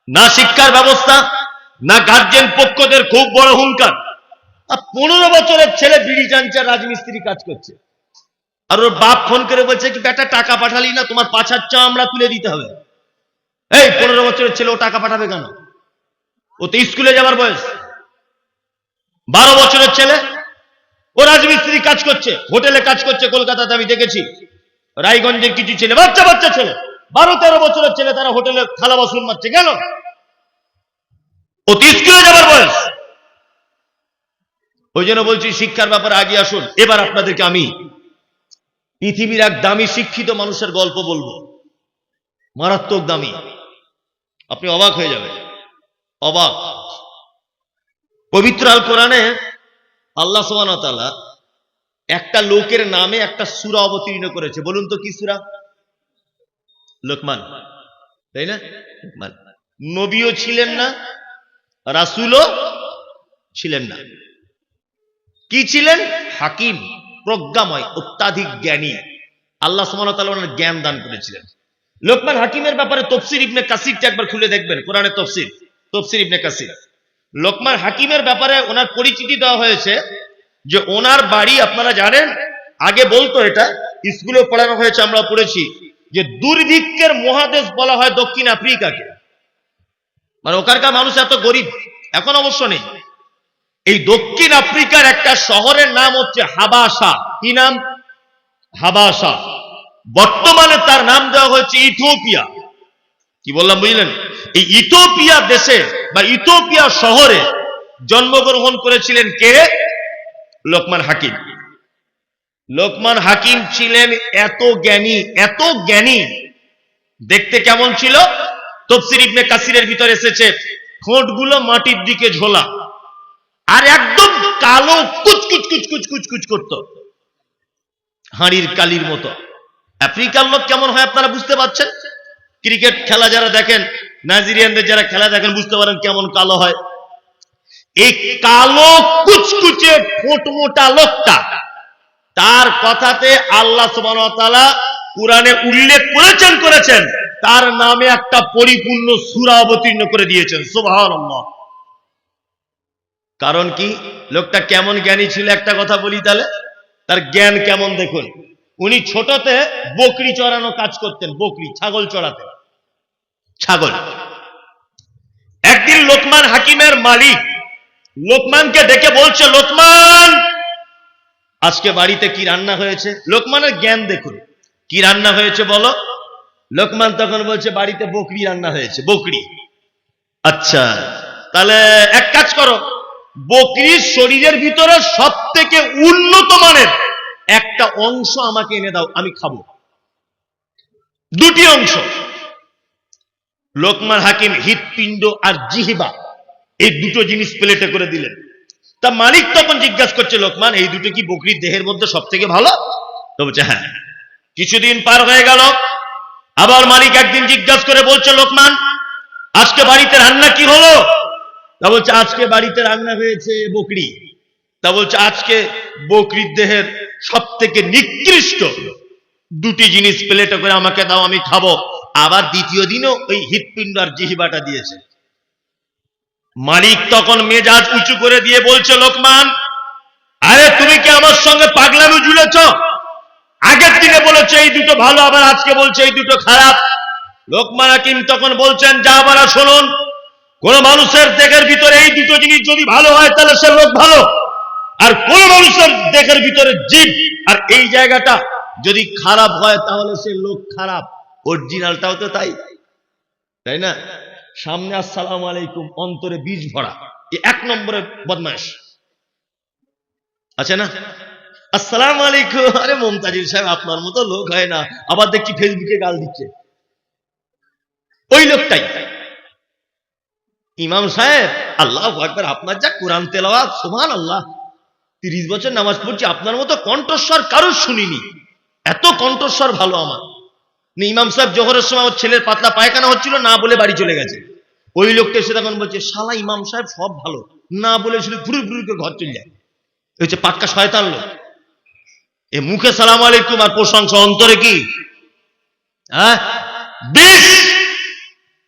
না শিক্ষার ব্যবস্থা, না গার্জেন পক্ষদের খুব বড় হুঙ্কার। 15 বছরের ছেলে বিড়ি টানছে, রাজমিস্ত্রি কাজ করছে, আর ওর বাপ ফোন করে বলছে কি বেটা টাকা পাঠালি না, তোমার পাছার চামড়া তুলে দিতে হবে। এই 15 বছরের ছেলে ও টাকা পাঠাবে কেন? ও তো স্কুলে যাবার বয়স। 12 বছরের ছেলে ও রাজমিস্ত্রি কাজ করছে, হোটেলে কাজ করছে কলকাতাতে। আমি দেখেছি রায়গঞ্জের কিছু ছেলে, বাচ্চা ছেলে, 12-13 বছরের ছেলে, তারা হোটেলে থালা বাসন মারছে। কেন? ও তো স্কুলে যাবার বয়স। ওই জন্য বলছি শিক্ষার ব্যাপারে আগে আসুন। এবার আপনাদেরকে আমি পৃথিবীর এক দামি শিক্ষিত মানুষের গল্প বলবো, মারাত্মক দামি। আপনি অবাক হয়ে যাবেন, অবাক। পবিত্র আল কোরআনে আল্লাহ সুবহানাহু ওয়া তাআলা একটা লোকের নামে একটা সূরা অবতীর্ণ করেছে। বলুন তো কি সূরা? লোকমান, তাই না? লোকমান নবীও ছিলেন না, রাসূলও ছিলেন না। কি ছিলেন? হাকিম, প্রজ্ঞাময়, অত্যাধিক জ্ঞানী। আল্লাহ সুবহানাহু ওয়া তাআলা ওনার জ্ঞান দান করেছিলেন। লোকমান হাকিমের ব্যাপারে তফসির ইবনে কাসিরটা একবার খুলে দেখবেন, কোরআনের তফসির ইবনে কাসির। লোকমান হাকিমের ব্যাপারে ওনার পরিচিতি দেওয়া হয়েছে যে ওনার বাড়ি, আপনারা জানেন, আগে বলতো, এটা স্কুলে পড়ানো হয়েছে, আমরা পড়েছি, যে দুর্ভিক্ষের মহাদেশ বলা হয় দক্ষিণ আফ্রিকাকে। মানে ওখানকার মানুষ এত গরিব, এখন অবশ্য নেই। এই দক্ষিণ আফ্রিকার একটা শহরের নাম হচ্ছে হাবাসা। কি নাম? হাবাসা। বর্তমানে তার নাম দেওয়া হয়েছে ইথিওপিয়া। কি বললাম বুঝলেন? এই ইথিওপিয়া দেশে বা ইথিওপিয়া শহরে জন্মগ্রহণ করেছিলেন কে? লোকমান হাকিম। লোকমান হাকিম ছিলেন এত জ্ঞানী। দেখতে কেমন ছিল? তফসির ইবনে কাসিরের ভিতরে এসেছে, ঠোঁটগুলো মাটির দিকে ঝোলা, আর একদম কালো কুচকুচ করত। হাঁড়ির কালির মতো। আফ্রিকার লোক কেমন হয় আপনারা বুঝতে পারছেন? ক্রিকেট খেলা যারা দেখেন, নাইজেরিয়ানদের যারা খেলা দেখেন বুঝতে পারেন কেমন কালো হয়। এই কালো কুচকুচে ফোঁটমোটা লোকটা, তার কথাতে আল্লাহ সুবহানাহু ওয়া তাআলা কুরআনে উল্লেখ করেছেন, তার নামে একটা পরিপূর্ণ সূরা অবতীর্ণ করে দিয়েছেন। সুবহানাল্লাহ। কারণ কি? লোকটা কেমন জ্ঞানী ছিল একটা কথা বলি তাহলে, তার জ্ঞান কেমন দেখুন। উনি ছোটতে বকরি চড়ানো কাজ করতেন, বকরি, ছাগল চড়াতেন, ছাগল। একদিন লোকমান হাকিমের মালিক লোকমানকে ডেকে বলছে, লোকমান, আজকে বাড়িতে কি রান্না হয়েছে? লোকমানের জ্ঞান দেখুন, কি রান্না হয়েছে বলো। লোকমান তখন বলছে, বাড়িতে বকরি রান্না হয়েছে, বকরি। আচ্ছা, তাহলে এক কাজ করো, বকরির শরীরের ভিতরে সব থেকে উন্নত মানের একটা অংশ আমাকে এনে দাও, আমি খাবো। দুটি অংশ। লোকমান হাকিম হৃৎপিণ্ড আর জিহ্বা, এই দুটো জিনিস প্লেটে করে দিলেন। তা মালিক তখন জিজ্ঞাসা করছে, লোকমান, এই দুটো কি বকরির দেহের মধ্যে সব থেকে ভালো? তো বলছে হ্যাঁ। কিছুদিন পার হয়ে গেল, আবার মালিক একদিন জিজ্ঞাসা করে বলছে, লোকমান, আজকে বাড়িতে রান্না কি হলো? তা বলছে, আজকে বাড়িতে রান্না হয়েছে বকরি। তা বলছে, আজকে বকরির দেহের সব থেকে নিকৃষ্ট দুটি জিনিস প্লেটে করে আমাকে দাও, আমি খাবো। আবার দ্বিতীয় দিনও ওই হৃৎপিণ্ড আর জিহ্বাটা দিয়েছে। মালিক তখন মেজাজ উঁচু করে দিয়ে বলছে, লোকমান, আরে তুমি কি আমার সঙ্গে পাগলামি ঝুলেছ? আগের দিনে বলেছে এই দুটো ভালো, আবার আজকে বলছে এই দুটো খারাপ। লোকমান হাকিম তখন বলছেন, যা বলা শুনুন, কোন মানুষের দেহের ভিতরে এই দুটো জিনিস যদি ভালো হয় তাহলে সে লোক ভালো, আর কোন মানুষের দেহের ভিতরে জীব আর এই জায়গাটা যদি খারাপ হয় তাহলে সে লোক খারাপ। অরিজিনালটাও তো তাই, তাই না? সামনে আসসালামু আলাইকুম, অন্তরে বীজ ভরা, এক নম্বরে বদমাশ আছে না? আসসালামু আলাইকুম, আরে মমতাজুল সাহেব আপনার মতো লোক হয় না, আবার দেখছি ফেসবুকে গাল দিচ্ছে, ওই লোকটাই। ইমাম সাহেব, আল্লাহু আকবার, আপনার যা কোরআন তেলাওয়াত, সুবহানাল্লাহ, 30 বছর নামাজ পড়ছি, আপনার মতো কণ্ঠস্বর কারোর শুনিনি, এত কণ্ঠস্বর ভালো আমার। ইমাম সাহেব জোহরের সময় ওর ছেলের পাতলা পায়খানা হচ্ছিল, না বলে বাড়ি চলে গেছে। ওই লোকটা এসে তখন বলছে, শালা ইমাম সাহেব সব ভালো, না বলে শুধু ঘুরে ঘুরে করে ঘর চলে যায়। হচ্ছে পাক্কা শয়তান লোক। এ মুখে সালাম আলাইকুম আর প্রশংসা, অন্তরে কি? হ্যাঁ, বিষ।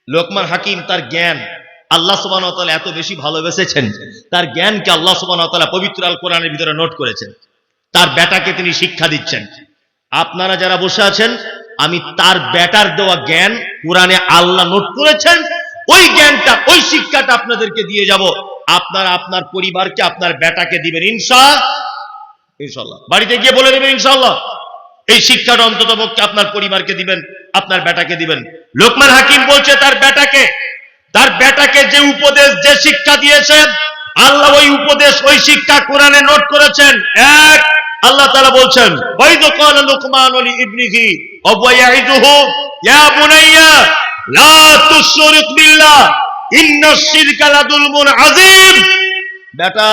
লোকমান হাকিম তার জ্ঞান আল্লাহ সুবহানাহু ওয়া তাআলা এত বেশি ভালোবেসেছেন, তার জ্ঞানকে আল্লাহ সুবহানাহু ওয়া তাআলা পবিত্র আল কোরআনের ভিতরে নোট করেছেন। তার বেটাকে তিনি শিক্ষা দিচ্ছেন। আপনারা যারা বসে আছেন, আমি তার বেটার দেওয়া জ্ঞান কোরআনে আল্লাহ নোট করেছেন, ওই জ্ঞানটা, ওই শিক্ষাটা আপনাদেরকে দিয়ে যাব। আপনারা আপনার পরিবারকে, আপনার বেটাকে দিবেন ইনশাআল্লাহ। বাড়িতে গিয়ে বলে দেবেন ইনশাআল্লাহ, এই শিক্ষাটা অন্তত পক্ষে আপনার পরিবারকে দিবেন, আপনার বেটাকে দিবেন। লোকমান হাকিম বলছে তার বেটাকে যে উপদেশ, যে শিক্ষা দিয়েছেন, আল্লাহ ওই উপদেশ, ওই শিক্ষা কোরআনে নোট করেছেন। এক, আল্লাহ তাআলা বলছেন, ওয়াইদ ক্বালা লুকমান লিইবনিহি ওয়া হুয়া ইয়াইদুহু ইয়া বুনাইয়া লা তুশরিক বিল্লাহ ইন্নাশ শিরকা লাযুলমুন আযীম। বেটা,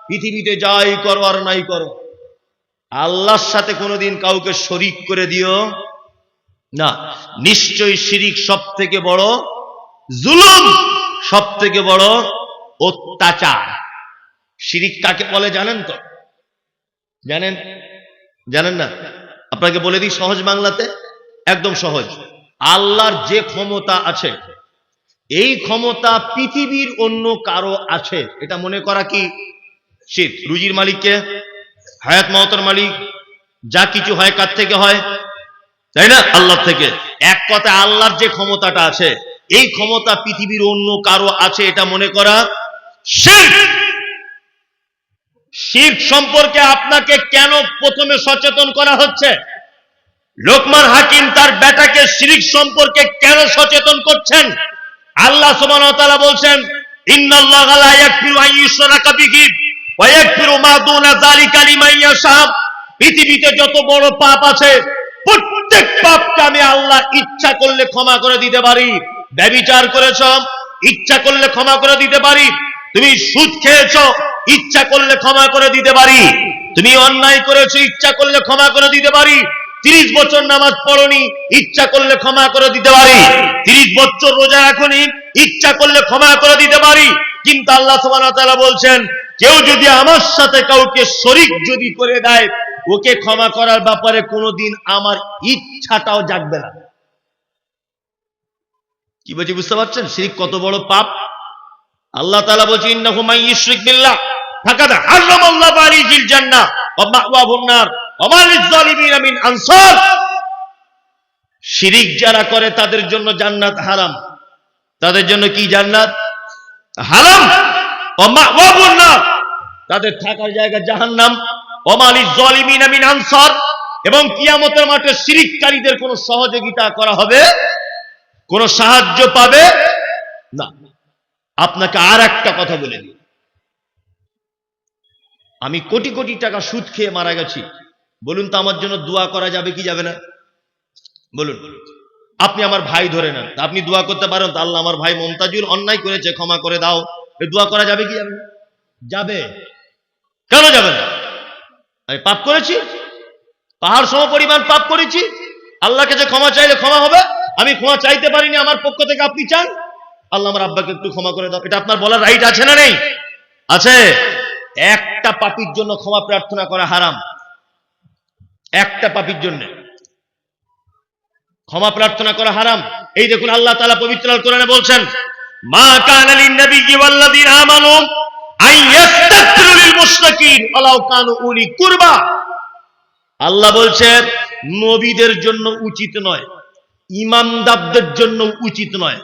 পৃথিবীতে যাই করো আর নাই করো, আল্লাহর সাথে কোনোদিন কাউকে শরীক করে দিও না। নিশ্চয়ই শিরিক সব থেকে বড় জুলুম, সব থেকে বড় অত্যাচার। শিরিক কাকে বলে জানেন তো? জানেন না? আপনাকে বলে দিই সহজ বাংলাতে, একদম সহজ। আল্লাহর যে ক্ষমতা আছে, এই ক্ষমতা পৃথিবীর অন্য কারো আছে, এটা মনে করা কি শিরক। রুজির মালিককে, হায়াত মওতের মালিক, যা কিছু হয় কার থেকে হয়? তাই না? আল্লাহ থেকে। এক কথা, আল্লাহর যে ক্ষমতাটা আছে, এই ক্ষমতা পৃথিবীর অন্য কারো আছে, এটা মনে করা শিরক। শিরক সম্পর্কে আপনাকে কেন প্রথমে সচেতন করা হচ্ছে? লোকমান হাকিম তার বেটাকে শিরক সম্পর্কে কেন সচেতন করছেন? আল্লাহ সুবহানাহু ওয়া তাআলা বলছেন, ইন্নাল্লাহা লা ইয়াগফিরু আন ইউশরাকা বিহি ওয়া ইয়াগফিরু মা দুনা যালিকা লিমান ইয়াশা। পৃথিবীতে যত বড় পাপ আছে, প্রত্যেক পাপকে আমি আল্লাহ ইচ্ছা করলে ক্ষমা করে দিতে পারি। ব্যভিচার করেছো, ইচ্ছা করলে ক্ষমা করে দিতে পারি। তুমি সুদ খেয়েছো, ইচ্ছা করলে ক্ষমা করে দিতে পারি। তুমি অন্যায় করেছো, ইচ্ছা করলে ক্ষমা করে দিতে পারি। 30 বছর নামাজ পড়নি, ইচ্ছা করলে ক্ষমা করে দিতে পারি। 30 বছর রোজা রাখনি, ইচ্ছা করলে ক্ষমা করে দিতে পারি। কিন্তু আল্লাহ সুবহানাহু ওয়া তাআলা বলছেন, কেউ যদি আমার সাথে কাউকে শরীক যদি করে দেয়, ওকে ক্ষমা করার ব্যাপারে কোনোদিন আমার ইচ্ছাটাও জাগবে না। কি বলছি বুঝতে পারছেন? শিরক কত বড় পাপ। আল্লাহ তাআলা বলছেন, ইন্নাহু মান ইউশরিক বিল্লাহ ফাকাদ হারামাল্লাহু আলাইহিল জান্নাহ ওয়া মাওয়াহুন নার ওয়া মা লিয-যালিমিনা মিন আনসার। শিরক যারা করে তাদের জন্য জান্নাত হারাম। তাদের জন্য কি জান্নাত হারাম? ওয়া মাওয়াহুন নার, তাদের থাকার জায়গা জাহান্নাম। ওয়া মা লিয-যালিমিনা মিন আনসার, এবং কিয়ামতের মাঠে শিরককারীদের কোনো সহযোগিতা করা হবে, কোনো সাহায্য পাবে না। আপনাকে আর একটা কথা বলে দিই, আমি কোটি কোটি টাকা সুদ খেয়ে মারা গেছি, বলুন তো আমার জন্য দোয়া করা যাবে কি যাবে না? বলুন। আপনি আমার ভাই ধরে নেন, আপনি দোয়া করতে পারেন তো, আল্লাহ আমার ভাই মমতাজুল অন্যায় করেছে, ক্ষমা করে দাও। এই দোয়া করা যাবে কি যাবে না? যাবে। কেন যাবে না? আমি পাপ করেছি, পাহাড় সম পরিমাণ পাপ করেছি। আল্লাহকে যে ক্ষমা চাইলে ক্ষমা হবে, আমি ক্ষমা চাইতে পারিনি, আমার পক্ষ থেকে আপনি চান আল্লাহ আমার আব্বাকে একটু ক্ষমা করে দাও, এটা আপনার বলার রাইট আছে না নেই? আছে। একটা পাপীর জন্য ক্ষমা প্রার্থনা করা হারাম। একটা পাপীর জন্য ক্ষমা প্রার্থনা করা হারাম। এই দেখুন আল্লাহ তাআলা পবিত্র আল কোরআনে বলছেন, মা কানা লিন নাবিয়্যি ওয়াল্লাযীনা আমানু আন ইস্তাগফিরু লিল মুশরিকিন ওয়ালাউ কানু উলি কুরবা। আল্লাহ বলছেন নবীদের জন্য উচিত নয়, ইমানদারদের জন্য উচিত নয়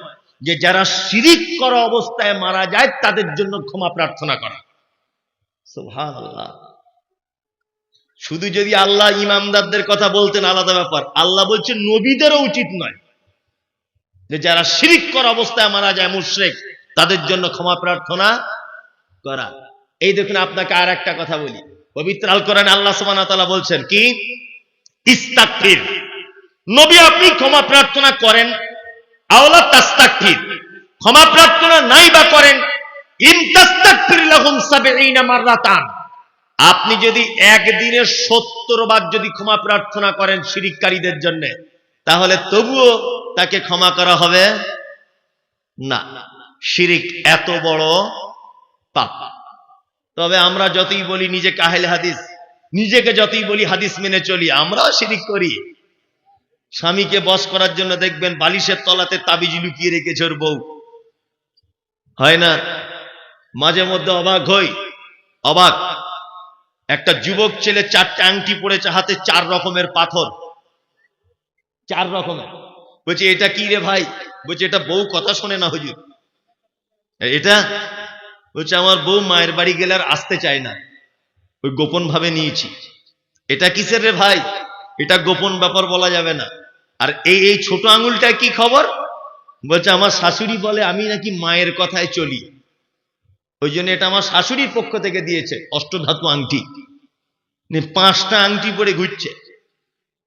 যে যারা শিরিক করা অবস্থায় মারা যায় তাদের জন্য ক্ষমা প্রার্থনা করা। সুবহানাল্লাহ। শুধু যদি আল্লাহ ইমানদারদের কথা বলতেন আলাদা ব্যাপার, আল্লাহ বলছেন নবীদেরও উচিত নয় যে যারা শিরিক করা অবস্থায় মারা যায় মুশরিক, তাদের জন্য ক্ষমা প্রার্থনা করা। এই দেখুন আপনাকে আর একটা কথা বলি, পবিত্র আল কোরআনে আল্লাহ সুবহানাহু ওয়া তাআলা বলছেন কি, ইস্তাগফির। নবী আপনি ক্ষমা প্রার্থনা করেন, আওলা তাস্তাগফির, ক্ষমা প্রার্থনা নাই বা করেন, ইন তাস্তাগফির লাহুম ৭০ মাররাতান, আপনি যদি একদিনে ৭০ বার যদি ক্ষমা প্রার্থনা করেন শিরিককারীদের জন্য, তাহলে তবুও তাকে ক্ষমা করা হবে না। শিরিক এত বড় পাপ। তবে আমরা যতই বলি নিজেকে আহলে হাদিস, নিজেকে যতই বলি হাদিস মেনে চলি, আমরাও শিরিক করি। স্বামীকে বশ করার জন্য দেখবেন বালিশের তলাতে তাবিজ লুকিয়ে রেখেছে ওর বউ, হয় না? মাঝে মধ্যে অবাক হই, অবাক। একটা যুবক ছেলে 4টে আংটি পড়েছে, হাতে 4 রকমের পাথর, 4 রকমের। বলছে এটা কি রে ভাই? বলছে এটা বউ কথা শোনে না হুজুর। এটা বলছে আমার বউ মায়ের বাড়ি গেলে আর আসতে চায় না, ওই গোপন ভাবে নিয়েছি। এটা কিসের রে ভাই? এটা গোপন ব্যাপার, বলা যাবে না। আর এই ছোট আঙুলটা কি খবর? বলছে আমার শাশুড়ি বলে আমি নাকি মায়ের কথায় চলি, ওই জন্য এটা আমার শাশুড়ির পক্ষ থেকে দিয়েছে, অষ্টধাতু আংটি। 5টা আংটি পরে ঘুরছে,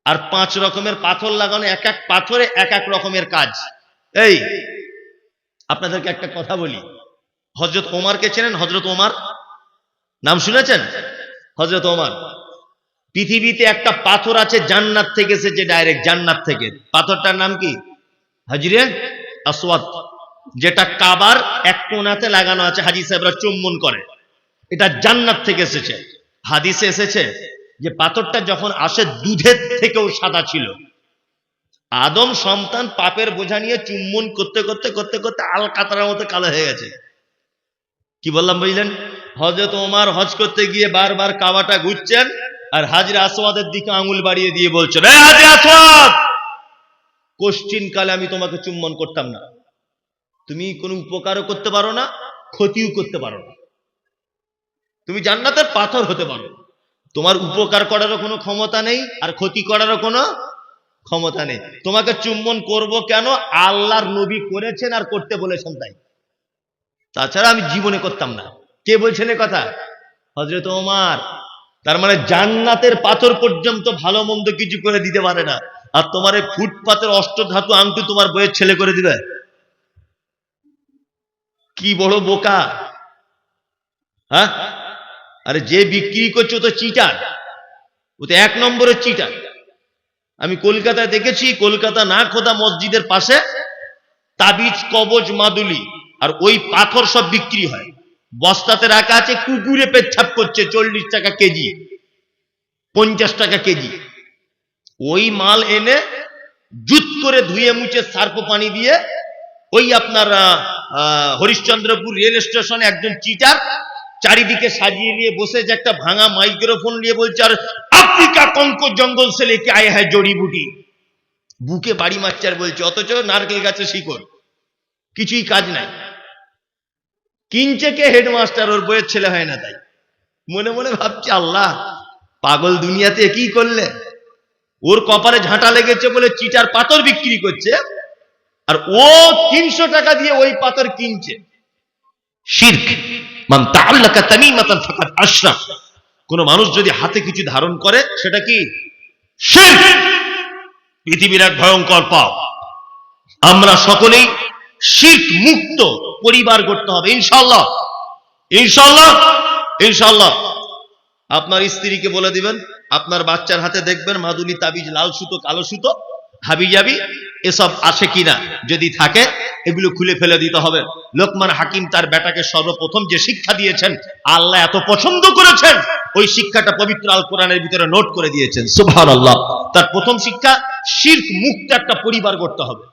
আর 5 রকমের পাথর লাগানো, এক এক পাথরে এক এক রকমের কাজ। এই আপনাদেরকে একটা কথা বলি, হযরত ওমরকে চেনেন? হযরত ওমর নাম শুনেছেন? হযরত ওমর, পৃথিবীতে একটা পাথর আছে জান্নাত থেকে এসেছে, ডাইরেক্ট জান্নাত থেকে। পাথরটার নাম কি? হাজরে আসওয়াদ, যেটা কাবার এক কোণাতে লাগানো আছে, হাজী সাহেবরা চুম্বন করে। এটা জান্নাত থেকে এসেছে। হাদিসে এসেছে যে পাথরটা যখন আসে দুধের থেকেও সাদা ছিল। আদম সন্তান পাপের বোঝা নিয়ে চুম্বন করতে করতে করতে করতে আল কাতরার মতো কালো হয়ে গেছে। কি বললাম বুঝলেন? হযরত ওমর হজ করতে গিয়ে বারবার কাবাটা ঘুরছেন, আর হাজরে আসওয়াদের দিকে আঙুল বাড়িয়ে দিয়ে বলছেন, এ হাজরে আসওয়াদ, কোশ্চিন কালে আমি তোমাকে চুম্বন করতাম না। তুমি কোনো উপকারও করতে পারো না, ক্ষতিও করতে পারো না। তুমি জান্নাতের পাথর হতে পারো, তোমার উপকার করারও কোনো ক্ষমতা নেই, আর ক্ষতি করারও কোনো ক্ষমতা নেই। তোমাকে চুম্বন করব কেন? আল্লাহর নবী করেছেন আর করতে বলেছেন তাই, তাছাড়া আমি জীবনে করতাম না। কে বলছেন এ কথা? হযরত ওমর। তার মানে জান্নাতের পাথর পর্যন্ত ভালো মন্দ কিছু করে দিতে পারে না, আর তোমার এই ফুটপাতের অষ্টধাতু আংটি তোমার বইয়ের ছেলে করে দিবে? কি বড় বোকা! হ্যাঁ, আরে যে বিক্রি করছে ও তো চিটার, ও তো 1 নম্বরের চিটার। আমি কলকাতায় দেখেছি, কলকাতা না খোদা মসজিদের পাশে তাবিজ, কবজ, মাদুলি আর ওই পাথর সব বিক্রি হয়, বস্তাতে রাখা আছে, কুকুরে পেচ্ছাপ করছে, 40 টাকা কেজি, 50 টাকা কেজি। ওই মাল এনে জুত করে ধুয়ে মুছে সার্ফ পানি দিয়ে ওই আপনার হরিশ্চন্দ্রপুর রেল স্টেশনে একজন চিটার চারিদিকে সাজিয়ে নিয়ে বসেছে, একটা ভাঙা মাইক্রোফোন নিয়ে বলছে, আর আফ্রিকা কঙ্কর জঙ্গল সে লেকে আয়ে হ্যায় জড়িবুটি। বুকে বাড়ি মারছে আর বলছে, অথচ নারকেল গাছে শিকড়, কিছুই কাজ নাই। কিনছে কে? হেডমাস্টার, ওর বইয়ের ছেলে হয় না তাই। মনে মনে ভাবছে, আল্লাহ, পাগল দুনিয়াতে কি করলে? ওর কপালে ঝাঁটা লেগেছে বলে চিটার পাথর বিক্রি করছে, আর ও 300 টাকা দিয়ে ওই পাথর কিনছে। শিরক। মান তাআল্লাকা তামিমাতান ফাকাদ আশরাক। কোন মানুষ যদি হাতে কিছু ধারণ করে সেটা কি? শিরক। পৃথিবীর এক ভয়ঙ্কর পাপ। আমরা সকলেই শিরক মুক্ত পরিবার করতে হবে ইনশাআল্লাহ, ইনশাআল্লাহ, ইনশাআল্লাহ। আপনার স্ত্রীকে বলে দিবেন, আপনার বাচ্চার হাতে দেখবেন মাদুলি, তাবিজ, লাল সুতো, কালো সুতো, হাবি জাবি এসব আছে কিনা, যদি থাকে এগুলো খুলে ফেলে দিতে হবে। লোকমান হাকিম তার বেটাকে সর্বপ্রথম যে শিক্ষা দিয়েছেন, আল্লাহ এত পছন্দ করেছেন, ওই শিক্ষাটা পবিত্র আল কোরআনের ভিতরে নোট করে দিয়েছেন। সুবহানাল্লাহ। তার প্রথম শিক্ষা, শিরক মুক্ত একটা পরিবার করতে হবে।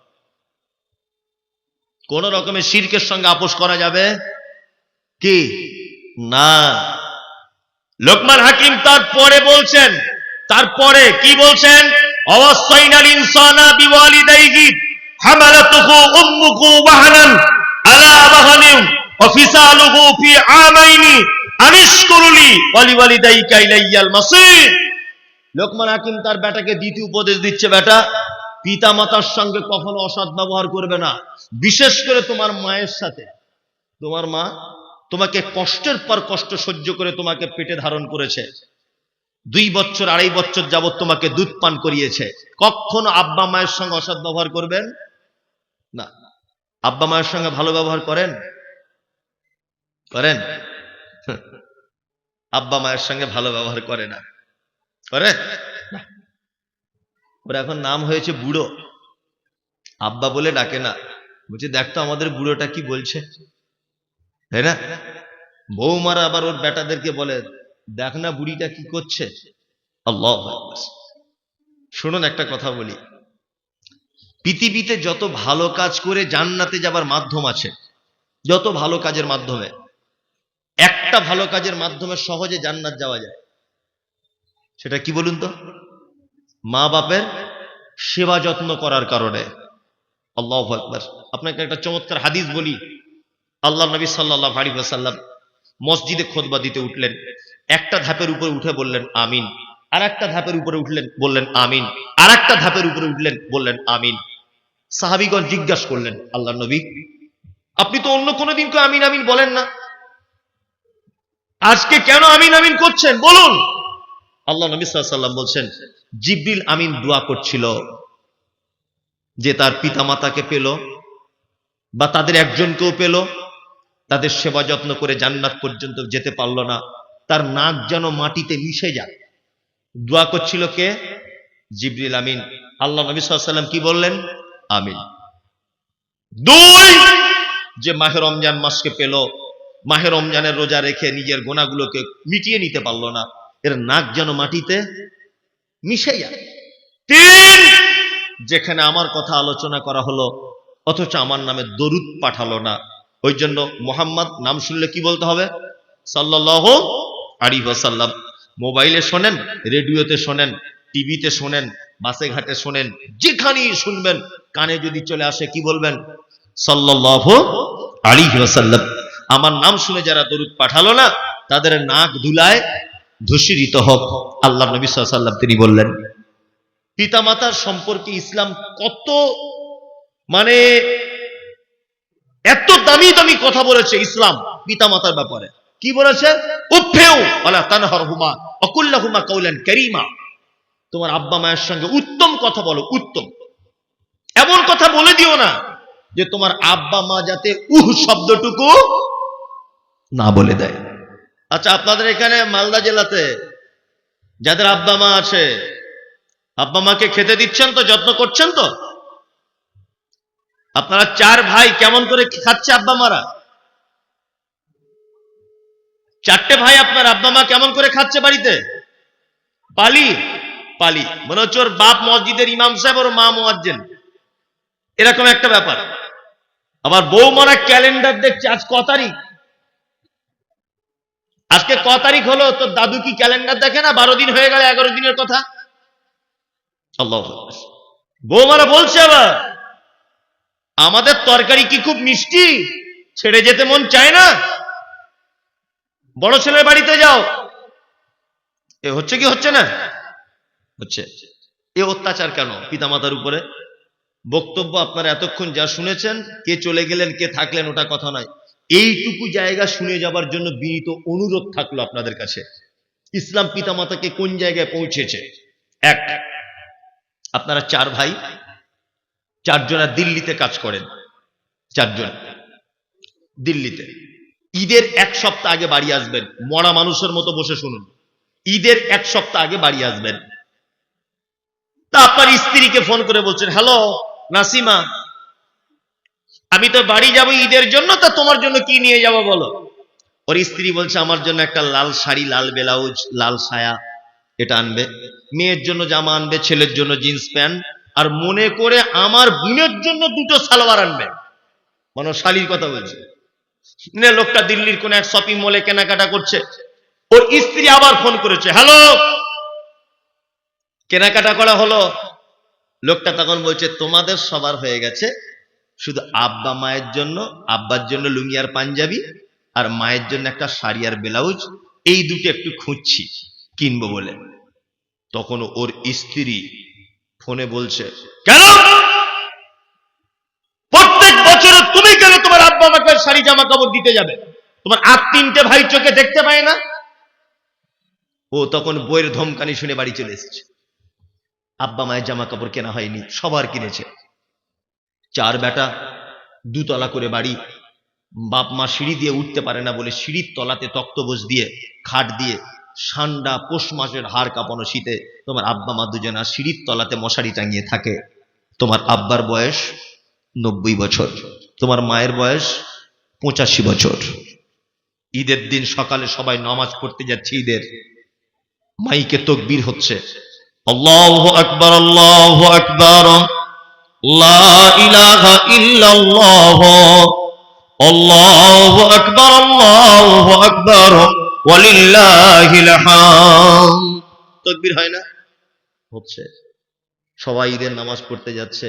কোন রকমের শিরকের সঙ্গে আপোষ করা যাবে কি না। লোকমান হাকিম তারপরে বলছেন, তারপরে কি বলছেন? অওয়াসাইনাল ইনসানা বিওয়ালিদাইহি হামালাতুহু উম্মুহু ওয়াহানান আলা ওয়াহানিন ওয়া ফিসালুহু ফি আমাইনি আনিশকুরলি ওয়া লিওয়ালিদাইকা ইলাইয়াল মাসির। লোকমান হাকিম তার বেটাকে দ্বিতীয় উপদেশ দিচ্ছে, বেটা, পিতা মাতার সঙ্গে কখনো অসৎ ব্যবহার করবে না, বিশেষ করে তোমার মায়ের সাথে। তোমার মা তোমাকে কষ্টের পর কষ্ট সহ্য করে তোমাকে পেটে ধারণ করেছে, 2 বছর 2.5 বছর যাবত তোমাকে দুধ পান করিয়েছে। কখনো আব্বা মায়ের সঙ্গে অসৎ ব্যবহার করবেন না। আব্বা মায়ের সঙ্গে ভালো ব্যবহার করেন? করেন? আব্বা মায়ের সঙ্গে ভালো ব্যবহার করে না, করে না। ওর এখন নাম হয়েছে বুড়ো, আব্বা বলে ডাকে না। বলছে, দেখতো আমাদের বুড়োটা কি বলছে, তাই না? বৌমারা আবার ওর বেটাদেরকে বলে, দেখ না বুড়িটা কি করছে। আল্লাহু আকবার। শুনুন, একটা কথা বলি, পৃথিবীতে যত ভালো কাজ করে জান্নাতে যাবার মাধ্যম আছে, যত ভালো কাজের মাধ্যমে, একটা ভালো কাজের মাধ্যমে সহজে জান্নাত যাওয়া যায়, সেটা কি বলুন তো? মা বাপের সেবা যত্ন করার কারণে। আল্লাহু আকবার। আপনাকে একটা চমৎকার হাদিস বলি। আল্লাহ নবী সাল্লাল্লাহু আলাইহি ওয়াসাল্লাম মসজিদে খুতবা দিতে উঠলেন, একটা ধাপের উপরে উঠে বললেন আমিন, আর একটা ধাপের উপরে উঠলেন, বললেন আমিন, আর একটা ধাপের উপরে উঠলেন, বললেন আমিন। সাহাবীগণ জিজ্ঞাসা করলেন, আল্লাহ নবী, আপনি তো অন্য কোনো দিন আমিন আমিন বলেন না, আজকে কেন আমিন আমিন করছেন বলুন? আল্লাহ নবী সাল্লাল্লাহু আলাইহি ওয়াসাল্লাম বলছেন, জিবরিল আমিন দোয়া করছিল যে তার পিতা মাতাকে পেল বা তাদের একজনকেও পেল, তাদের সেবা যত্ন করে জান্নাত পর্যন্ত যেতে পারল না, তার নাক যেন মাটিতে মিশে যায়। দোয়া করছিল কে? জিবরিল আমিন। আল্লাহ নবী সাল্লাল্লাহু আলাইহি ওয়াসাল্লাম কি বললেন? আমিন। 2, যে মাহে রমজান মাসকে পেল, মাহে রমজানের রোজা রেখে নিজের গুনাহগুলোকে মিটিয়ে নিতে পারল না, এর নাক যেন মাটিতে মিশে যায়। 3, যেখানে আমার কথা আলোচনা করা হলো অথচ আমার নামে দরুদ পাঠালো না, ওই জন্য মুহাম্মদ নাম শুনলে কি বলতে হবে? সাল্লাল্লাহু আলাইহি ওয়াসাল্লাম। মোবাইলে শোনেন, রেডিওতে শোনেন, টিভিতে শোনেন, বাসে ঘাটে শোনেন, যেখানেই শুনবেন, কানে যদি চলে আসে কি বলবেন? সাল্লাল্লাহু আলাইহি ওয়াসাল্লাম। আমার নাম শুনে যারা দরুদ পাঠালো না, তাদের নাক ধুলায় ধূসরিত হোক। আল্লাহ নবী সাল্লাল্লাহু আলাইহি ওয়াসাল্লাম তিনি বললেন। পিতামাতার সম্পর্কে ইসলাম কত, মানে এত দামি দামি কথা বলেছে ইসলাম পিতামাতার ব্যাপারে। কি বলেছে? উফেউ ওয়ালা তানহারহুমা ওয়া কুল লাহুমা কাওলান কারীমা। তোমার আব্বা মায়ের সঙ্গে উত্তম কথা বলো, উত্তম। এমন কথা বলে দিও না যে তোমার আব্বা মা যাতে শব্দটুকু না বলে দেয়। আচ্ছা, আপনাদের এখানে মালদা জেলাতে যাদের আব্বা মা আছে, আব্বা মাকে খেতে দিচ্ছেন তো, যত্ন করছেন তো? আপনারা 4 ভাই কেমন করে খাচ্ছে আব্বা মারা? 4টে ভাই আপনার আব্বা মা কেমন করে খাচ্ছে বাড়িতে? পালি পালি, মনে হচ্ছে ওর বাপ মসজিদের ইমাম সাহেব, ওর মা মুয়াজ্জিন, এরকম একটা ব্যাপার। আবার বৌমারা ক্যালেন্ডার দেখছে, আজ ক তারিখ, আজকে ক তারিখ হলো, তো দাদু কি ক্যালেন্ডার দেখে না? 12 দিন হয়ে গেল, 11 দিনের কথা। আল্লাহু আকবার। বৌমারা বলছে আবার, আমাদের তরকারি কি খুব মিষ্টি, ছেড়ে যেতে মন চায় না, বড় ছেলের বাড়িতে যাও। এ হচ্ছে কি হচ্ছে না? হচ্ছে। এ অত্যাচার কেন পিতামাতার উপরে? বক্তব্য আপনারা এতক্ষণ যা শুনেছেন, কে চলে গেলেন কে থাকলেন ওটা কথা নয়, এইটুকু জায়গা শুনে যাবার জন্য বিনীত অনুরোধ থাকলো আপনাদের কাছে। ইসলাম পিতামাতাকে কোন জায়গায় পৌঁছেছে। এক, আপনারা 4 ভাই, 4 জনা দিল্লিতে কাজ করেন, 4 জন দিল্লিতে। ঈদের 1 সপ্তাহ আগে বাড়ি আসবেন, মরা মানুষের মতো বসে শুনুন। ঈদের 1 সপ্তাহ আগে বাড়ি আসবেন। তা আপনার স্ত্রীকে ফোন করে বলছেন, হ্যালো নাসিমা, আমি তো বাড়ি যাব ঈদের জন্য, তা তোমার জন্য কি নিয়ে যাব বলো। ওর স্ত্রী বলছে, আমার জন্য একটা লাল শাড়ি, লাল ব্লাউজ, লাল সায়া, এটা আনবে। মেয়ের জন্য জামা আনবে, ছেলের জন্য জিন্স প্যান্ট, আর মনে করে আমার বোনের জন্য 2টো সালোয়ার আনবে। মানে শাড়ির কথা বলছে। লোকটা দিল্লির কোন এক শপিং মলে কেনাকাটা করছে। ওর স্ত্রী আবার ফোন করেছে, হ্যালো, কেনাকাটা করা হলো। লোকটা তখন বলছে, তোমাদের সবার হয়ে গেছে, শুধু আব্বা মায়ের জন্য, আব্বার জন্য লুঙ্গি আর পাঞ্জাবি, আর মায়ের জন্য একটা শাড়ি আর ব্লাউজ, এই 2টো একটু খুঁজছি কিনবো বলে। তখন ওর স্ত্রী ফোনে বলছে, কেন প্রত্যেক বছর তুমি কেন তোমার আব্বা মাকে শাড়ি জামা কাপড় দিতে যাবে? তোমার 3টে ভাই চোখে দেখতে পায় না? ও তখন বইয়ের ধমকানি শুনে বাড়ি চলে এসেছে। আব্বা মায়ের জামা কাপড় কেনা হয়নি, সবার কিনেছে। 4 বেটা, 2 তলা করে বাড়ি। বাপ মা সিঁড়ি দিয়ে উঠতে পারে না বলে সিঁড়ির তলাতে তক্তপোষ দিয়ে, খাট দিয়ে, ঠান্ডা পৌষ মাসের হাড় কাঁপানো শীতে তোমার আব্বা মা দুজনা সিঁড়ির তলাতে মশারি টাঙিয়ে থাকে। তোমার আব্বার বয়স 90 বছর, তোমার মায়ের বয়স 85 বছর। ঈদের দিন সকালে সবাই নামাজ পড়তে যাচ্ছে, ঈদের মাইকে তাকবীর হচ্ছে, আল্লাহু আকবার, আল্লাহু আকবার, লা ইলাহা ইল্লাল্লাহ, আল্লাহু আকবার, আল্লাহু আকবার, ওয়ালিল্লাহিল হামদ। তাকবীর হয় না? হচ্ছে। সবাই ঈদের নামাজ পড়তে যাচ্ছে,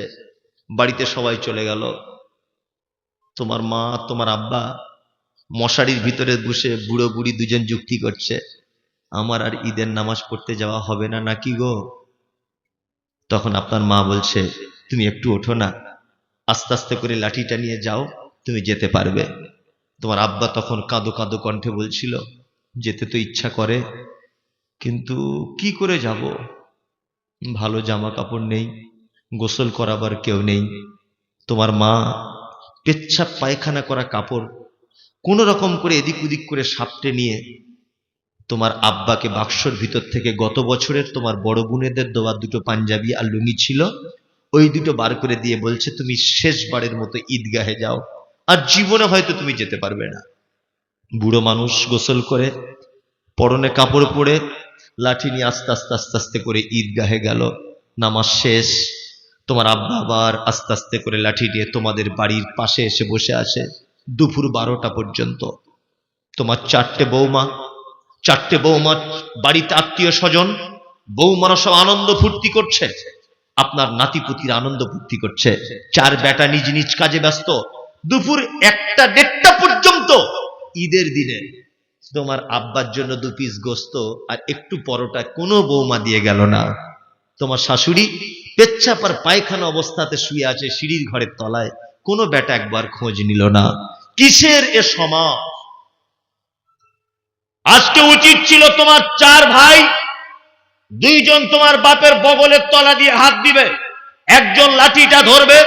বাড়িতে সবাই চলে গেল। তোমার মা, তোমার আব্বা মশারির ভিতরে বসে বুড়ো বুড়ি দুজন যুক্তি করছে, আমার আর ঈদের নামাজ পড়তে যাওয়া হবে না নাকি গো? তখন আপনার মা বলছে, তুমি একটু ওঠো না, আস্তে আস্তে করে লাঠিটা নিয়ে যাও, তুমি যেতে পারবে। তোমার আব্বা তখন কাঁদো কাঁদো কণ্ঠে বলছিল, যেতে তো ইচ্ছা করে, কিন্তু কি করে যাব, ভালো জামা কাপড় নেই, গোসল করাবার কেউ নেই। তোমার মা পেচ্ছাপ পায়খানা করা কাপড় কোন রকম করে এদিক ওদিক করে সাপটে নিয়ে তোমার আব্বাকে বাক্সর ভিতর থেকে গত বছরের তোমার বড় বোনেদের দেওয়া 2টো পাঞ্জাবি আর লুঙ্গি ছিল, ওই 2টো বার করে দিয়ে বলছে, তুমি শেষবারের মতো ঈদগাহে যাও, আর জীবনে হয়তো তুমি যেতে পারবে না। বুড়ো মানুষ গোসল করে, পরনে কাপড় পরে, লাঠি নিয়ে আস্তে আস্তে আস্তে আস্তে করে ঈদগাহে গেল। নামাজ শেষ, তোমার আব্বা আবার আস্তে আস্তে করে লাঠি নিয়ে তোমাদের বাড়ির পাশে এসে বসে আছে দুপুর 12টা পর্যন্ত। তোমার 4টে বৌমা বাড়িতে, আত্মীয় স্বজন, বৌমারা সব আনন্দ ফুর্তি করছে, আপনার নাতিপুতির আনন্দ ফুর্তি করছে। 4 বেটা নিজ নিজ কাজে ব্যস্ত। দুপুর 1টা-1:30টা পর্যন্ত ঈদের দিনে তোমার আব্বার জন্য 2 পিস গোস্ত আর একটু পরোটা কোনো বৌমা দিয়ে গেল না। তোমার শাশুড়ি পেচ্ছাপ আর পায়খানা অবস্থাতে শুয়ে আছে সিঁড়ির ঘরের তলায়, কোনো বেটা একবার খোঁজ নিল না। কিসের এ সমাজ? আজকে উচিত ছিল তোমার 4 ভাই, 2 জন তোমার বাপের বগলের তলা দিয়ে হাত দিবে, একজন লাঠিটা ধরবে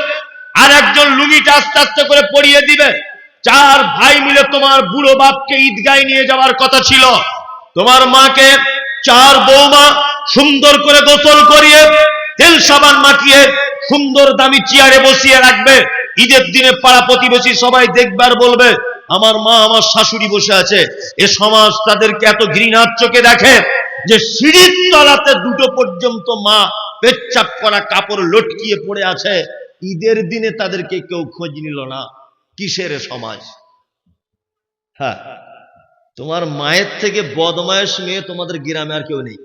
আর একজন লুঙ্গিটা আস্তে আস্তে করে পরিয়ে দিবে, চার ভাই মিলে তোমার বুড়ো বাপকে ঈদগায় নিয়ে যাওয়ার কথা ছিল। তোমার মাকে চার বৌমা সুন্দর করে গোসল করিয়ে তেল সাবান মাখিয়ে সুন্দর দামি চেয়ারে বসিয়ে রাখবে। ঈদের দিনে পাড়া প্রতিবেশী সবাই দেখবার বলবে আমার মা আমার শাশুড়ি বসে আছে। এ সমাজ তাদেরকে এত ঘৃণার চোখে দেখে যে সিঁড়ির তলাতে দুটো পর্যন্ত মা পেচ্ছাপ করা কাপড় লটকিয়ে পড়ে আছে। ঈদের দিনে তাদেরকে কেউ খোঁজ নিল না। কিসের সমাজ? হ্যাঁ, তোমার মায়ের থেকে বদমায়েশ মেয়ে তোমাদের গ্রামে আর কেউ নেই।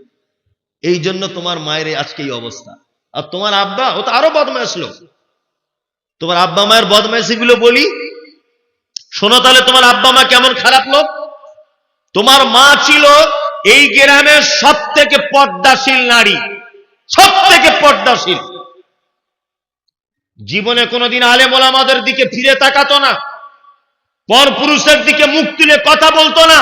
এই জন্য তোমার মায়ের আজকে এই অবস্থা। আর তোমার আব্বা, ও তো আরো বদমায়েশ লোক। তোমার আব্বা মায়ের বদমায়েশি গুলো বলি শোনো, তাহলে তোমার আব্বা মা কেমন খারাপ লোক। তোমার মা ছিল এই গ্রামের সব থেকে পর্দাশীল নারী, সব থেকে পর্দাশীল। জীবনে কোনোদিন আলেম ওলামাদের দিকে ফিরে তাকাতো না, পরপুরুষের দিকে মুখ তুলে কথা বলতো না।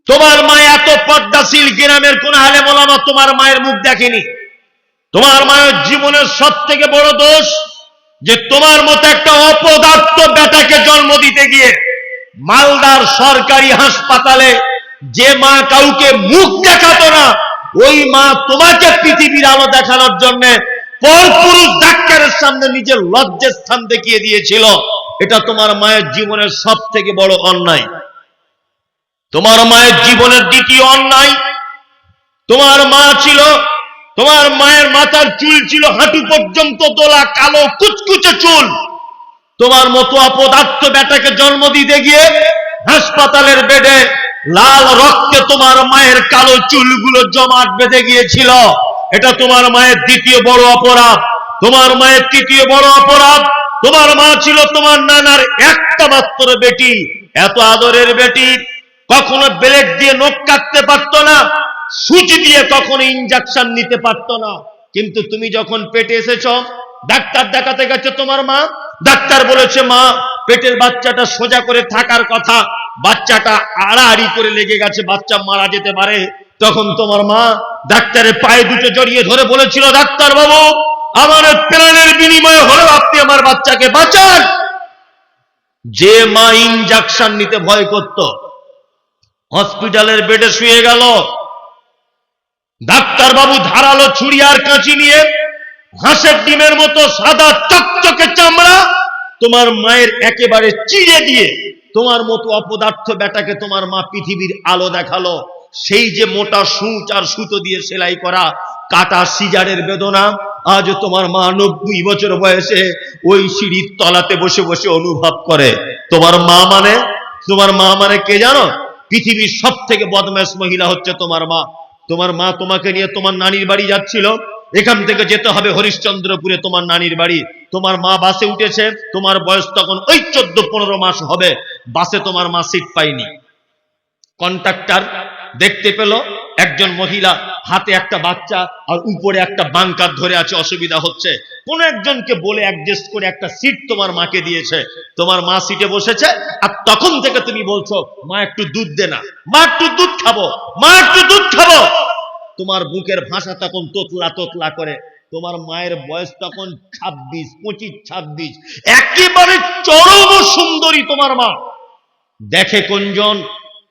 তোমার মা এত পর্দাশীল, গ্রামের কোন আলেম ওলামা তোমার মায়ের মুখ দেখেনি। তোমার মায়ের জীবনের সব থেকে বড় দোষ যে তোমার মতো একটা অপদার্থ বেটাকে জন্ম দিতে গিয়ে মালদার সরকারি হাসপাতালে যে মা কাউকে মুখ দেখাতো না, ওই মা তোমাকে পৃথিবীর আলো দেখানোর জন্য পরপুরুষ ডাক্তারের সামনে নিজের লজ্জার স্থান দেখিয়ে দিয়েছিল। এটা তোমার মায়ের জীবনের সব থেকে বড় অন্যায়। তোমার মায়ের জীবনের দ্বিতীয় অন্যায়, তোমার মা ছিল, তোমার মায়ের মাথার চুল ছিল হাঁটু পর্যন্ত দোলা, কালো কুচকুচে চুল। তোমার মতো অপদার্থ বেটাকে জন্ম দিতে গিয়ে হাসপাতালের বেডে লাল রক্তে তোমার মায়ের কালো চুলগুলো জমাট বেঁধে গিয়েছিল। এটা তোমার মায়ের দ্বিতীয় বড় অপরাধ। তোমার মায়ের তৃতীয় বড় অপরাধ, তোমার মা ছিল তোমার নানার একটা মাত্র বেটি, এত আদরের বেটি। কখনো ব্লেড দিয়ে নখ কাটতে পারতো না, সুচ দিয়ে কখনো ইনজেকশন নিতে পারতো না। কিন্তু তুমি যখন পেটে এসেছো, ডাক্তার দেখাতে গেছে তোমার মা, ডাক্তার বলেছে মা পেটের বাচ্চাটা সোজা করে থাকার কথা, বাচ্চাটা আড়াআড়ি করে লেগে গেছে, বাচ্চা মারা যেতে পারে। তখন তোমার মা ডাক্তারের পায়ে দুটো জড়িয়ে ধরে বলেছিল ডাক্তার বাবু, আমার প্রাণের বিনিময়ে হলেও আপনি আমার বাচ্চাকে বাঁচান। যে মা ইনজেকশন নিতে ভয় করত, হসপিটালের বেডে শুয়ে গেল। ডাক্তার বাবু ধারালো ছুরি আর কাঁচি নিয়ে হাঁসের ডিমের মতো সাদা চকচকে চামড়া তোমার মায়ের একেবারে চিড়ে দিয়ে তোমার মতো অপদার্থ বেটাকে তোমার মা পৃথিবীর আলো দেখালো। সেই যে মোটা সূচ আর সুতো দিয়ে সেলাই করা কাটা সিজারের বেদনা আজ তোমার মা 90 বছর বয়সে ওই সিঁড়ির তলাতে বসে বসে অনুভব করে। তোমার মা মানে কে জানো? পৃথিবীর সব থেকে বদমাশ মহিলা হচ্ছে তোমার মা। তোমার মা তোমাকে নিয়ে তোমার নানির বাড়ি যাচ্ছিল, এখান থেকে যেতে হবে হরিশ্চন্দ্রপুরে তোমার নানির বাড়ি। তোমার মা বাসে উঠেছে, তোমার বয়স তখন ওই 14-15 মাস হবে। বাসে তোমার মা সিট পায়নি। কন্ট্রাক্টর দেখতে পেল একজন মহিলা হাতে একটা বাচ্চা আর উপরে একটা বাঙ্কার ধরে আছে, অসুবিধা হচ্ছে। কোন একজনকে বলে অ্যাডজাস্ট করে একটা সিট তোমার মাকে দিয়েছে। তোমার মা সিটে বসেছে, আর তখন থেকে তুমি বলছো মা একটু দুধ দে না, মা একটু দুধ খাবো, মা একটু দুধ খাবো। তোমার বুকের ভাষা তখন তোতলা তোতলা করে। তোমার মায়ের বয়স তখন 25-26, একেবারে চরম সুন্দরী তোমার মা। দেখে কোনজন?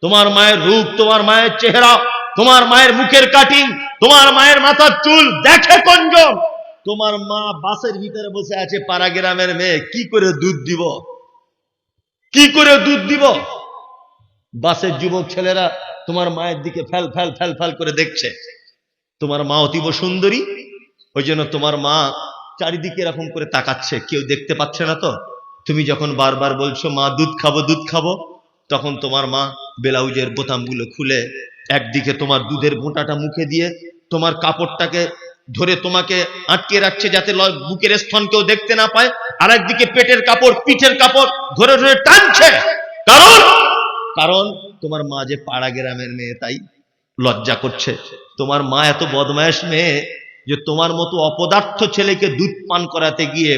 তোমার মায়ের রূপ, তোমার মায়ের চেহারা, তোমার মায়ের মুখের কাটিং, তোমার মায়ের মাথার চুল দেখে কোনজন? তোমার মা বাসের ভিতরে বসে আছে, পাড়া গ্রামের মেয়ে, কি করে দুধ দিব, কি করে দুধ দিব? বাসের যুবক ছেলেরা তোমার মায়ের দিকে ফ্যাল ফ্যাল ফ্যাল ফ্যাল করে দেখছে। তোমার মা অতীব সুন্দরী, ওই জন্য তোমার মা চারিদিকে এরকম করে তাকাচ্ছে, কেউ দেখতে পাচ্ছে না তো। তুমি যখন বারবার বলছো মা দুধ খাবো দুধ খাবো, তখন তোমার মা ব্লাউজের বোতামগুলো খুলে একদিকে তোমার দুধের ঘোঁটাটা মুখে দিয়ে তোমার কাপড়টাকে ধরে তোমাকে আটকে রাখছে যাতে বুকের স্তন কেউ দেখতে না পায়, আর একদিকে পেটের কাপড়, পিঠের কাপড় ধরে ধরে টানছে। কারণ তোমার মা যে পাড়া গ্রামের মেয়ে, তাই লজ্জা করছে। তোমার মা এত বদমায়েশ মেয়ে যে তোমার মতো অপদার্থ ছেলেকে দুধ পান করাতে গিয়ে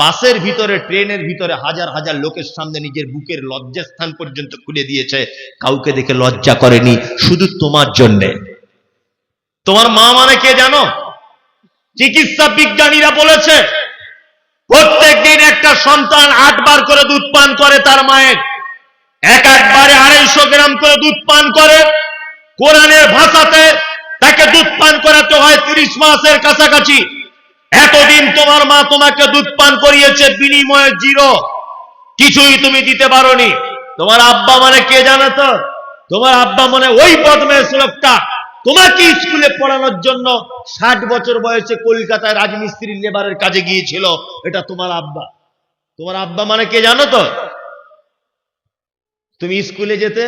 বাসের ভিতরে, ট্রেনের ভিতরে হাজার হাজার লোকের সামনে নিজের বুকের লজ্জাস্থান পর্যন্ত খুলে দিয়েছে। কাউকে দেখে লজ্জা করেনি, শুধু তোমার জন্যে। তোমার মা মানে কে জানো? চিকিৎসা বিজ্ঞানীরা বলেছে প্রত্যেকদিন একটা সন্তান 8 বার করে দুধ পান করে তার মায়ের, একবারে 250 গ্রাম করে দুধ পান করে। কোরআনের ভাষাতে তাকে দুধ পান করাতে হয় 30 মাসের কাছাকাছি। এতদিন তোমার মা তোমাকে দুধ পান করিয়েছে, বিনিময়ে জিরো, কিছুই তুমি দিতে পারোনি। তোমার আব্বা মানে কে জানো তো? তোমার আব্বা মানে ওই বদমেশ লোকটা তোমাকে স্কুলে পড়ানোর জন্য 60 বছর বয়সে কলকাতায় রাজমিস্ত্রির লেবারের কাজে গিয়েছিল। এটা তোমার আব্বা। তোমার আব্বা মানে কে জানো তো? তুমি স্কুলে যেতে,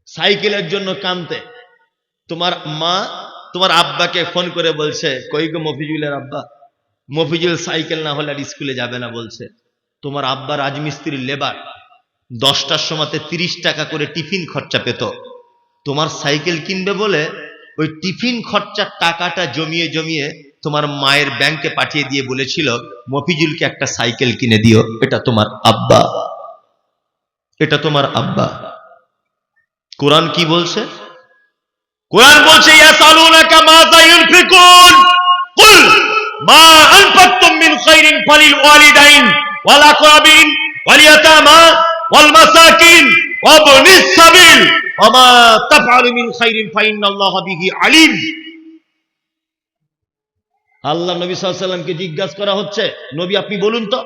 সাইকেলের জন্য কাঁদতে, তোমার মা তোমার আব্বাকে ফোন করে বলছে, কই গো মফিজুলের আব্বা, মফিজুল সাইকেল না হলে আর স্কুলে যাবে না বলছে। তোমার আব্বা রাজমিস্ত্রির লেবার, 10টার সময়তে 30 টাকা করে টিফিন খরচা পেত। তোমার সাইকেল কিনবে বলে ওই টিফিন খরচার টাকাটা জমিয়ে জমিয়ে তোমার মায়ের ব্যাংকে পাঠিয়ে দিয়ে বলেছিল, মফিজুলকে একটা সাইকেল কিনে দিও। এটা তোমার আব্বা, এটা তোমার আব্বা। কোরআন কি বলছে? কোরআন বলছে, ইয়াসালুনাকা মাযা ইউনফিকুন কুল মা আনফাকতুম মিন খাইরিন ফালিল ওয়ালিদাইন ওয়াল আকরাবিন ওয়াল ইয়াতামা ওয়াল মাসাকিন ওয়া ইবনিস সাবিল ওয়া মা তাফআলু মিন খাইরিন ফাইন্নাল্লাহা বিহি আলিম। আল্লাহ নবী সাল্লাল্লাহু আলাইহি ওয়াসাল্লামকে জিজ্ঞাসা করা হচ্ছে, নবী আপনি বলুন তো,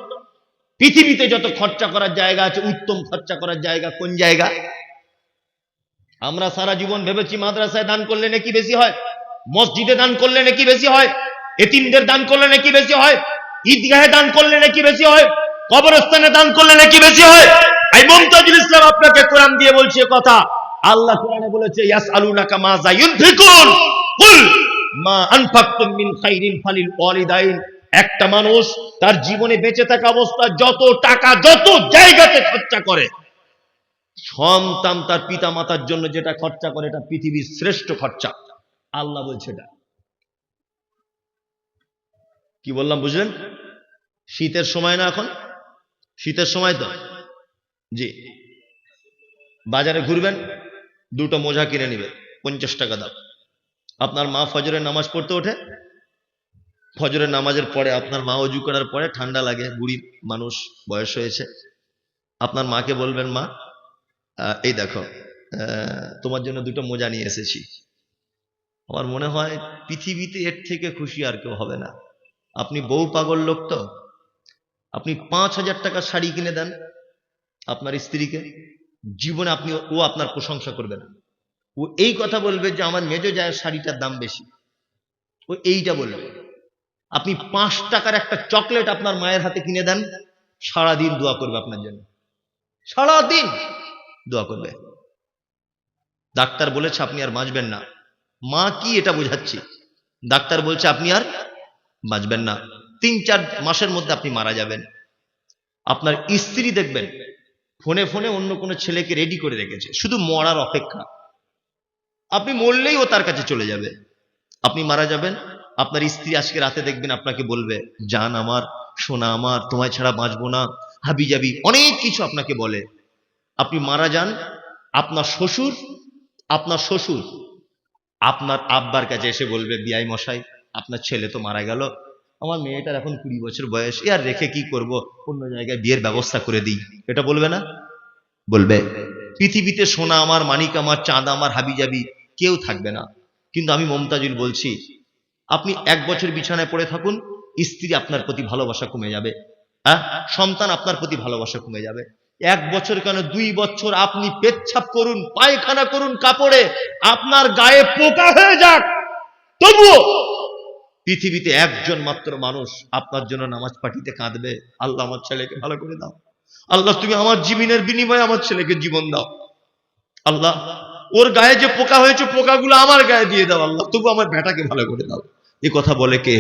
পৃথিবীতে যত খরচা করার জায়গা আছে, উত্তম খরচা করার জায়গা কোন জায়গা? আমরা সারা জীবন ভেবেছি মাদ্রাসায় দান করলে নাকি বেশি হয়, মসজিদে দান করলে নাকি বেশি হয়, এতিমদের দান করলে নাকি বেশি হয়, ঈদগাহে দান করলে নাকি বেশি হয়, কবরস্থানে দান করলে নাকি বেশি হয়। এই মুমতাজুল ইসলাম আপনাকে কোরআন দিয়ে বলছে কথা। আল্লাহ কোরআনে বলেছে, ইয়াসআলুনাকা মাযা ইউনফিকুন কুল মা আনফাকতুম মিন খাইরিন ফালিল ওয়ালিদাইন। একটা মানুষ তার জীবনে বেঁচে থাকা অবস্থায় যত টাকা যত জায়গাতে খরচা করে, সন্তান তার পিতা মাতার জন্য যেটা খরচা করে, এটা পৃথিবীর শ্রেষ্ঠ খরচা। আল্লাহ বলছে এটা। কি বললাম বুঝলেন? শীতের সময় না, এখন শীতের সময় তো, জি, বাজারে ঘুরবেন, 2টো মোজা কিনে নিবে, 50 টাকা দাম। আপনার মা ফজরের নামাজ পড়তে ওঠে, ফজরের নামাজের পরে আপনার মা ওযু করার পরে ঠান্ডা লাগে, বুড়ি মানুষ, বয়স হয়েছে, আপনার মাকে বলবেন, মা এই দেখো তোমার জন্য 2টো মোজা নিয়ে এসেছি। আমার মনে হয় পৃথিবীতে এর থেকে খুশি আর কেউ হবে না। আপনি বউ পাগল লোক তো, আপনি 5,000 টাকার শাড়ি কিনে দেন আপনার স্ত্রীকে, জীবনে ও আপনার প্রশংসা করবে না। ও এই কথা বলবে যে আমার মেজো জায়ের শাড়িটার দাম বেশি, ও এইটা বলবে। আপনি 5 টাকার একটা চকলেট আপনার মায়ের হাতে কিনে দেন, সারাদিন দোয়া করবে আপনার জন্য, সারাদিন দোয়া করবে। ডাক্তার বলেছে আপনি আর বাঁচবেন না। মা কি এটা বোঝাচ্ছি, ডাক্তার বলছে আপনি আর বাঁচবেন না, 3-4 মাসের মধ্যে আপনি মারা যাবেন। আপনার স্ত্রী দেখবেন ফোনে ফোনে অন্য কোনো ছেলেকে রেডি করে রেখেছে, শুধু মরার অপেক্ষা। আপনি মরলেই ও তার কাছে চলে যাবে। আপনি মারা যাবেন, আপনার স্ত্রী আজকে রাতে দেখবেন আপনাকে বলবে, জান আমার, সোনা আমার, তোমায় ছাড়া বাঁচবো না, হাবি যাবি, অনেক কিছু আপনাকে বলে। আপনি মারা যান, আপনার শ্বশুর আপনার আব্বার কাছে এসে বলবে, বিআই মশাই আপনার ছেলে তো মারা গেল, আমার মেয়েটার এখন 20 বছর বয়স, আর রেখে কি করব, অন্য জায়গায় বিয়ের ব্যবস্থা করে দিই। এটা বলবে না? বলবে। পৃথিবীতে সোনা আমার, মানিক আমার, চাঁদ আমার, হাবি যাবি কেউ থাকবে না। কিন্তু আমি মমতাজুল বলছি, আপনি 1 বছর বিছানায় পড়ে থাকুন, স্ত্রী আপনার প্রতি ভালোবাসা কমে যাবে, সন্তান আপনার প্রতি ভালোবাসা কমে যাবে। 1 বছর কেন, 2 বছর আপনি পেচ্ছাপ করুন, পায়খানা করুন কাপড়ে, আপনার গায়ে পোকা হয়ে যাক, তবুও পৃথিবীতে একজন মাত্র মানুষ আপনার জন্য নামাজ পাঠিতে কাঁদবে, আল্লাহ আমার ছেলেকে ভালো করে দাও, আল্লাহ তুমি আমার জীবনের বিনিময়ে আমার ছেলেকে জীবন দাও, আল্লাহ ওর গায়ে যে পোকা হয়েছে পোকাগুলো আমার গায়ে দিয়ে দাও, আল্লাহ তবু আমার বেটাকে ভালো করে দাও। এই কথা বলে কে?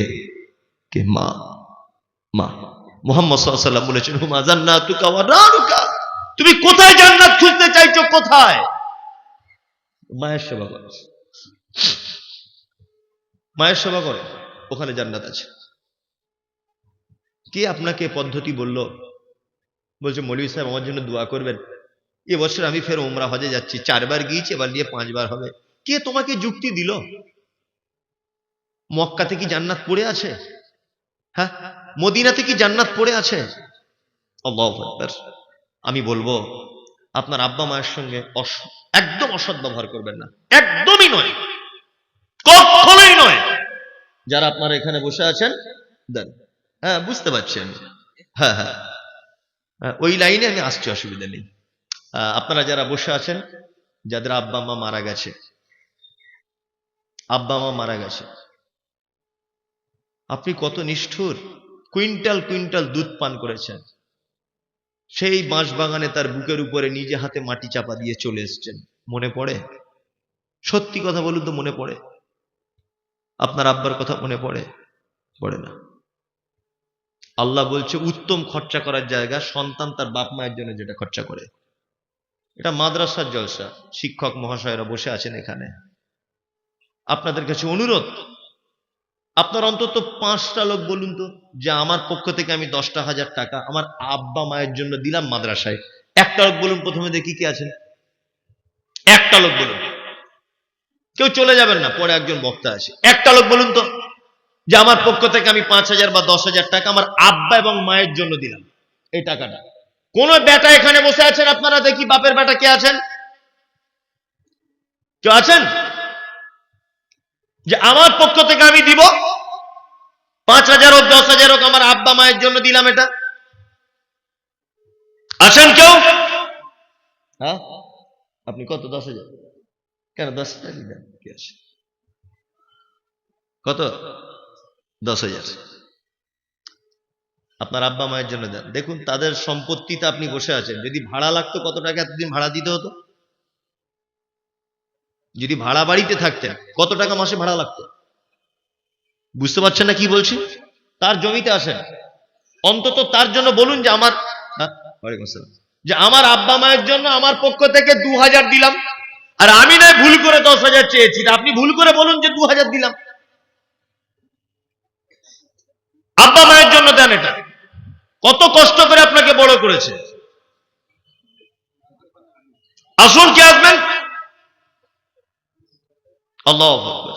কে? মা। মা। মুহাম্মদ সাল্লাল্লাহু আলাইহি ওয়াসাল্লাম বলেছেন, হুমা জান্নাতুকা ওয়া নারুকা। তুমি কোথায় জান্নাত খুঁজতে চাইছো? কোথায়? মায়ের সেবা করো, মায়ের সেবা করো, ওখানে জান্নাত আছে। কে আপনাকে পদ্ধতি বলল? বলছে মৌলভী সাহেব আমার জন্য দোয়া করবেন, এবছর আমি ফের উমরা হজে যাচ্ছি, 4 বার গিয়েছি, এবার নিয়ে 5 বার হবে। কে তোমাকে যুক্তি দিল? মক্কাতে কি জান্নাত পড়ে আছে? হ্যাঁ, মদিনাতে কি জান্নাত পড়ে আছে? আল্লাহু আকবার। আমি বলবো আপনার আব্বা মায়ের সঙ্গে একদম অসৎ ব্যবহার করবেন না, একদমই নয়, কখনোই নয়। যারা আপনারা এখানে বসে আছেন দেন, হ্যাঁ বুঝতে পারছি আমি, হ্যাঁ হ্যাঁ ওই লাইনে আমি আসছি, অসুবিধা নেই। আপনারা যারা বসে আছেন, যাদের আব্বা মা মারা গেছে, আব্বা মা মারা গেছে, আপনি কত নিষ্ঠুর, কুইন্টাল কুইন্টাল দুধ পান করেছেন, সেই বাঁশবাগানে তার বুকের উপরে নিজে হাতে মাটি চাপা দিয়ে চলে এসছেন, মনে পড়ে? সত্যি কথা বলুন তো, মনে পড়ে? আপনার আব্বার কথা মনে পড়ে? পড়ে না। আল্লাহ বলছে উত্তম খরচা করার জায়গা সন্তান তার বাপ মায়ের জন্য যেটা খরচা করে। এটা মাদ্রাসার জলসা, শিক্ষক মহাশয়রা বসে আছেন এখানে, আপনাদের কাছে অনুরোধ, আপনার অন্তত 5টা লোক বলুন তো যে আমার পক্ষ থেকে আমি 10,000 টাকা আমার আব্বা মায়ের জন্য দিলাম মাদ্রাসায়। একটা লোক বলুন প্রথমে, দেখি কে আছেন, একটা লোক বলুন। কেউ চলে যাবেন না, পরে একজন বক্তা আছে। একটা লোক বলুন তো যে আমার পক্ষ থেকে আমি 5,000 বা 10,000 টাকা আমার আব্বা এবং মায়ের জন্য দিলাম। এই টাকাটা কোন বেটা এখানে বসে আছেন আপনারা দেখি, বাপের বেটা কে আছেন? কেউ আছেন যে আমার পক্ষ থেকে আমি দিব 5,000 হোক 10,000 হোক আমার আব্বা মায়ের জন্য দিলাম? এটা আছেন কেউ? হ্যাঁ, আপনি কত? 10,000? কেন 10,000 দিলেন? কি আছে, কত? 10,000 আপনার আব্বা মায়ের জন্য দেন। দেখুন তাদের সম্পত্তিতে আপনি বসে আছেন, যদি ভাড়া লাগতো কত টাকা এতদিন ভাড়া দিতে হতো? যদি ভাড়া বাড়িতে থাকতেন কত টাকা মাসে ভাড়া লাগতো? বুঝতে পারছেন না কি বলছি? তার জমিতে আসেন, অন্তত তার জন্য বলুন যে আমার, ওয়ালাইকুম আসসালাম, যে আমার আব্বা মায়ের জন্য আমার পক্ষ থেকে 2,000 দিলাম। আর আমি নয় ভুল করে 10,000 চেয়েছি, আপনি ভুল করে বলুন যে 2,000 দিলাম। আব্বা মায়ের জন্য দেন। এটা কত কষ্ট করে আপনাকে বড় করেছে। আসুন, কে আসবেন? আল্লাহু আকবার।